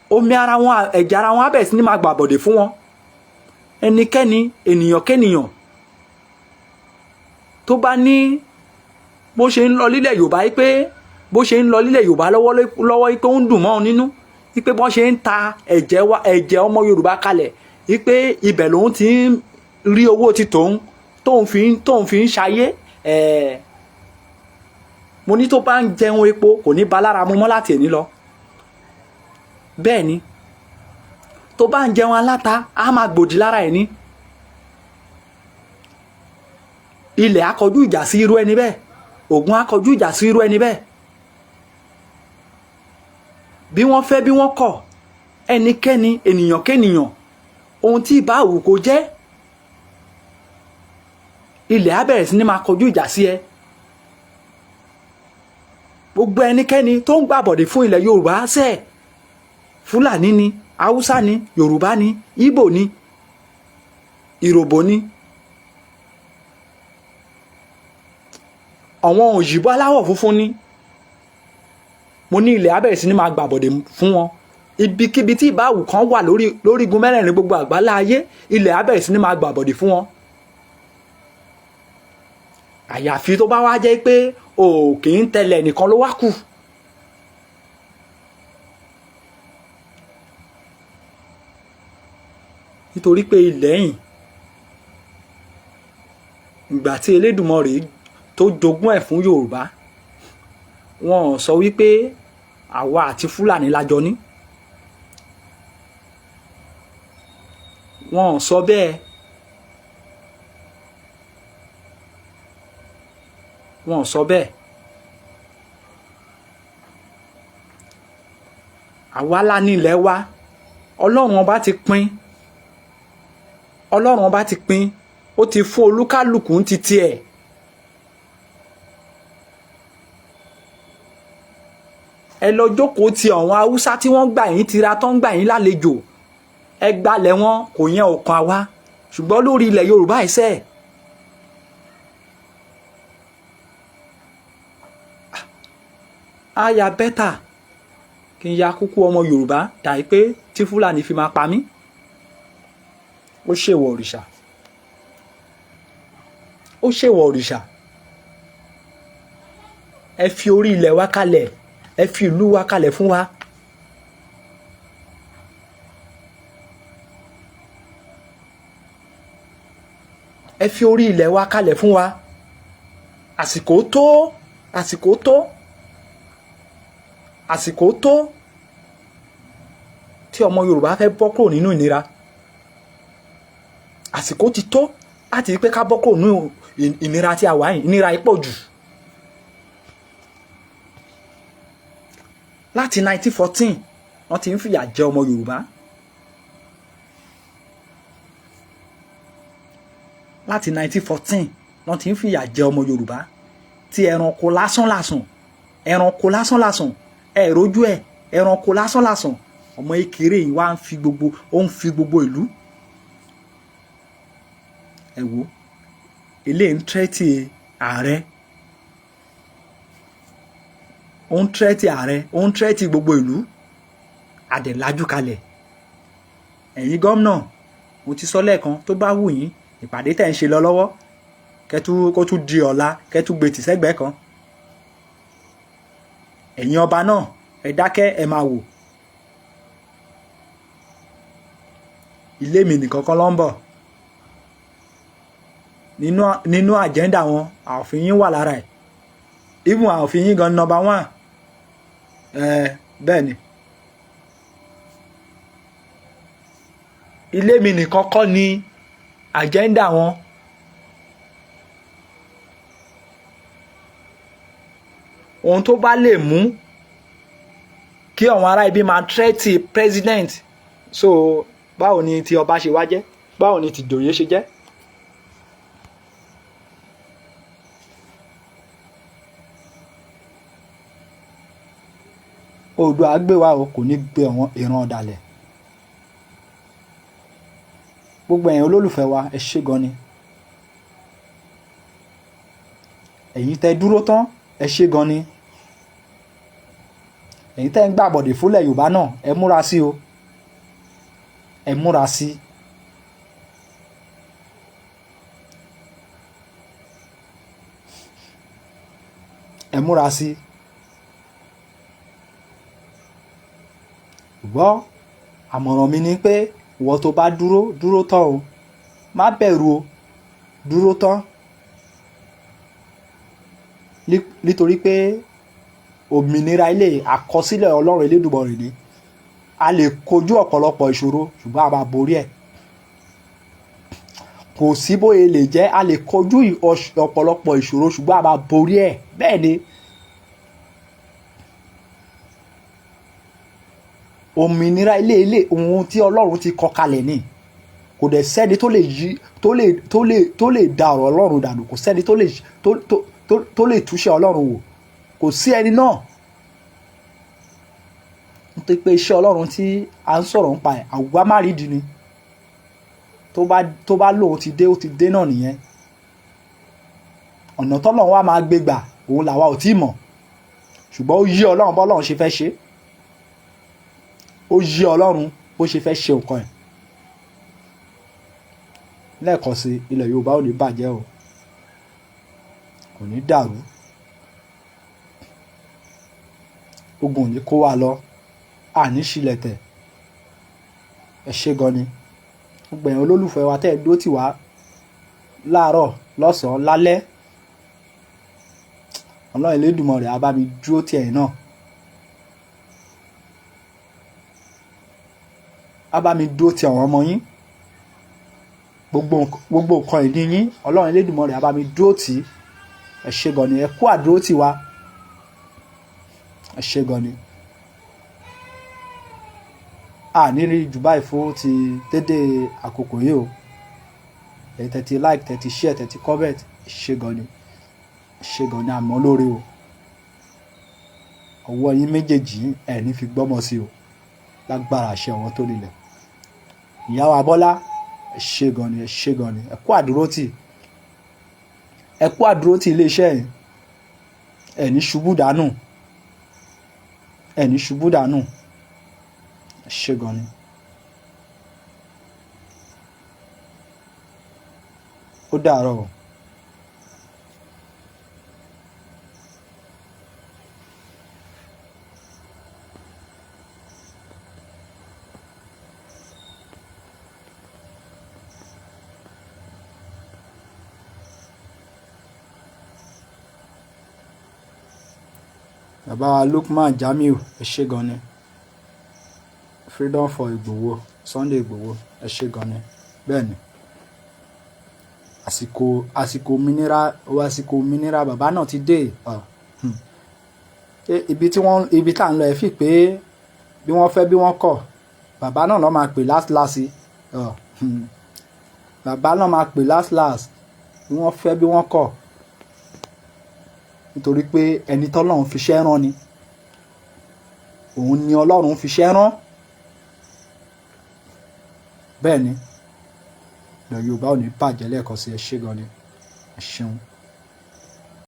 Omi ara wọn, ẹ̀jẹ̀ ara wọn á bẹ̀rẹ̀ sí ní máa gbàbọ̀dé fún wọn. Ẹnikẹ́ni ènìyàn kénìyàn tó bá ní bó ṣe ń lọ lílẹ̀ Yorùbá yìí pé bó ṣe ń lọ lílẹ̀ Yorùbá lọ́wọ́ yìí pé ó ń dùn mọ́ ọ nínú, yìí pé bọ́n ṣe ń ta ẹ̀jẹ̀ ọmọ Yorùbá kalẹ̀, yìí pé ibẹ̀ lòun ti ń rí owó ti tóun fi ń ṣayé. Mo ní tó bá ń jẹun epo kò ní bá lára mu mọ́ láti èní lọ. Bẹ́ẹ̀ ni tó bá ń jẹun aláta á máa gbòdì lára ẹ̀ ní. Ilẹ̀ á kọjú ìjà sí irú ẹni bẹ́ẹ̀. Ògún á kọjú ìjà sí irú ẹni bẹ́ẹ̀. Bí wọ́n fẹ́ bí wọ́n kọ̀, ẹnikẹ́ni ènìyàn kénìyàn, ohun tí ìbá wù kó jẹ́, ilẹ̀ á bẹ̀rẹ̀ sí ní máa kọjú ìjà sí ẹ. Gbogbo ẹnikẹ́ni tó ń gbàbọ̀dé fún ilẹ̀ Yorùbá sẹ́ẹ̀, Fúlàní ni, Haúsá ni, Yorùbá ni, Ìgbò ni, Ìròbò ni, àwọn òyìnbó aláwọ̀ funfun ni, mo ní ilẹ̀ á bẹ̀rẹ̀ sí ní máa gbàbọ̀dé fún wọn. Ibikíbi tí ìbáwù kan wà lórígun mẹ́rẹ̀ẹ̀rin gbogbo àgbálá ayé, ilẹ̀ á bẹ̀rẹ̀ sí ní máa gbàbọ̀dé fún wọn. Àyàfi tó bá wá jẹ́ pé kì í tẹ̀lé nìkan ló wá kù. Nítorí pé ilẹ̀ yìí, ìgbà tí Elédùmarè tó jogún ẹ̀ fún Yorùbá, wọn ò sọ wípé àwa àti Fúlàní lájọ ní. Wọn ò sọ bẹ́ẹ̀. Wọn ò sọ bẹ́ẹ̀. Àwa la ní ilẹ̀ wa. Ọlọ́run ọba ti pín. Ọlọ́run ọba ti pín. Ó ti fún olúkálùkù ń ti tiẹ̀. Ẹ lọ jókòó ti àwọn Haúsá tí wọ́n gbà yín tira tó ń gbà yín lálejò. Ẹ gbalẹ̀ wọn kò yẹn ò kan àwa. Ṣùgbọ́n lórí ilẹ̀ Yorùbá ẹ̀sẹ̀, á ya bẹ́tà kí n ya kúkú ọmọ Yorùbá dàí pé tí Fúlàní fi máa pa mí. Ó ṣèwọ̀ òrìṣà, ó ṣèwọ̀ òrìṣà. Ẹ fi orí ilẹ̀ wa kalẹ̀, ẹ fi ìlú wa kalẹ̀ fún wa. Ẹ fi orí ilẹ̀ wa kalẹ̀ fún wa. Àsìkò tó, àsìkò tó, àsìkò tó tí ọmọ Yorùbá fẹ́ bọ́ kúrò nínú ìnira. Àsìkò ti tó láti pé ká bọ́ kúrò nínú ìnira tí a wà yìí. Ìnira yìí pọ̀ jù. Láti 1914 wọ́n ti ń fìyà jẹ ọmọ Yorùbá. Láti 1914 wọ́n ti ń fìyà jẹ ọmọ Yorùbá. Tí ẹranko lásán lásán, ẹranko lásán lásán, ẹ rojú ẹ, ẹranko lásán lásán, ọmọ ekere yìí wá ń fi gbogbo, ó ń fi gbogbo ìlú. Ẹ wo, eléyìí ń tẹ́tí ààrẹ, ó ń tẹ́tí ààrẹ, ó ń tẹ́tí gbogbo ìlú. Adẹ̀lájú kalẹ̀. Ẹ̀yin gómìnà, mo ti sọ lẹ́ẹ̀kan, tó bá wù yín ìpàdé tẹ̀ ń ṣe lọ lọ́wọ́ kó tún di ọ̀la, kẹ́tù gbé tìṣẹ́gbẹ́ kan. Ẹ̀yin ọba náà ẹ dákẹ́, ẹ máa wò. Ilé mi nìkan kan ló ń bọ̀. Nínú àjẹ́ndà wọn àòfin yín wà lára ẹ̀. Even àòfin yín gan number 1. Bẹ́ẹ̀ ni. Ilé mi nìkan kọ́ ni àjẹ́ndà wọn. Ohun tó bá lè mú kí àwọn ará ibi máa tẹ́tí president. So báwo ni ti ọba ṣe wá jẹ́? Báwo ni ti ìjòyè ṣe jẹ́? Oòduà gbé wa o, kò ní gbé àwọn ìran ọ̀dàlẹ̀. Gbogbo ẹ̀yin olólùfẹ́ wa, ẹ ṣé gan ni. Ẹ̀yin tẹ́ dúró tán, ẹ ṣé gan ni. Ẹ̀yin tẹ́ ń gbàbọ̀dè fúnlẹ̀ Yorùbá náà, ẹ múra sí o. Ẹ múra sí. Ẹ múra sí. Gbọ́, àmọ̀ràn mi ni pé ìwọ tó bá dúró tán o. Má bẹ̀rù o, dúró tán. Nítorí pé òmìnira ilé àkọsílẹ̀ Ọlọ́run Elédùmarè ni. A lè kojú ọ̀pọ̀lọpọ̀ ìṣòro ṣùgbọ́n a máa borí ẹ̀. Kò sí bóyá lè jẹ́, a lè kojú ọ̀pọ̀lọpọ̀ ìṣòro ṣùgbọ́n a máa borí ẹ̀. Bẹ́ẹ̀ ni. Òmìnira ilé ohun tí Ọlọ́run ti kọ kalẹ̀ ni. Kò dẹ̀ sẹ́ni tó lè yí, tó lè da ọ̀rọ̀ Ọlọ́run dànù. Kò sẹ́ni tó lè túṣe Ọlọ́run wò. Kò sí ẹni náà. Nítorí pé iṣẹ́ Ọlọ́run tí a ń sọ̀rọ̀ nípa ẹ̀, àwùwá má rí di ni. Tó bá lóun ti dé, ó ti dé náà nìyẹn. Ọ̀nà tọ́lọ́run wá máa gbé gbà, òun làwa ò tí mọ̀. Ṣùgbọ́n ó yí Ọlọ́run bọ́lọ́run ṣe fẹ́ ṣe. Ó yí Ọlọ́run bó ṣe fẹ́ ṣe nǹkan ẹ̀. Lẹ́ẹ̀kan sí, ilẹ̀ Yorùbá ò ní bàjẹ́ o. Kò ní dàrú. Ogun ò ní kó wa lọ. Àní ṣílẹ̀tẹ̀. Ẹ ṣé gan ni. Gbogbo ẹ̀yin olólùfẹ́ wa tẹ́ ẹ dúró tì wá láàárọ̀, lọ́sàn-án, lálẹ́. Ọlọ́run Elédùmarè á bá mi dúró tì ẹ̀yin náà. Á bá mi dúró tì àwọn ọmọ yín. Gbogbo nǹkan ìní yín, Ọlọ́run Elédùmarè á bá mi dúró tì. Ẹ ṣé gan ni. Ẹ kú àdúró tì wa. Ẹ ṣé gan ni. Ní rí jù báyìí fún ti dédé àkókò yìí o. Ẹ tẹ́tí like, tẹ́tí share, tẹ́tí comment. Ẹ ṣé gan ni. Ẹ ṣé gan ni, àmọ́ lórí o. Ọwọ́ yín méjèèjì ẹ̀ ní fi gbọ́mọ sí o. Lágbára àṣẹ àwọn tó nílẹ̀. Ìyá wa Bọ́lá, ẹ ṣé gan ni, ẹ ṣé gan ni. Ẹ kú àdúró tì. Ẹ kú àdúró tì iléeṣẹ́ yìí. Ẹ ní ṣubú dànù. ẹni ṣubú dànù. Ẹ ṣé gan ni. Ó dàárọ̀ o. Bàbá wa Lukman Jamiu, ẹ ṣé gan ni. Freedom for Igboho, Sunday Igboho, ẹ ṣé gan ni. Bẹ́ẹ̀ ni. Àsìkò òmìnira bàbá náà ti dé. Ibi tá ń lọ ẹ fi pé bí wọ́n fẹ́ bí wọ́n kọ̀, bàbá náà ló máa pè last. Bàbá náà máa pè last bí wọ́n fẹ́ bí wọ́n kọ̀. Nítorí pé ẹni tọ́lọ́run fi ṣẹ́ rán ni. Òun ni Ọlọ́run fi ṣẹ́ rán. Bẹ́ẹ̀ ni. Yorùbá ò ní bàjẹ́ lẹ́ẹ̀kan sí. Ẹ ṣé gan ni. Ẹ ṣeun.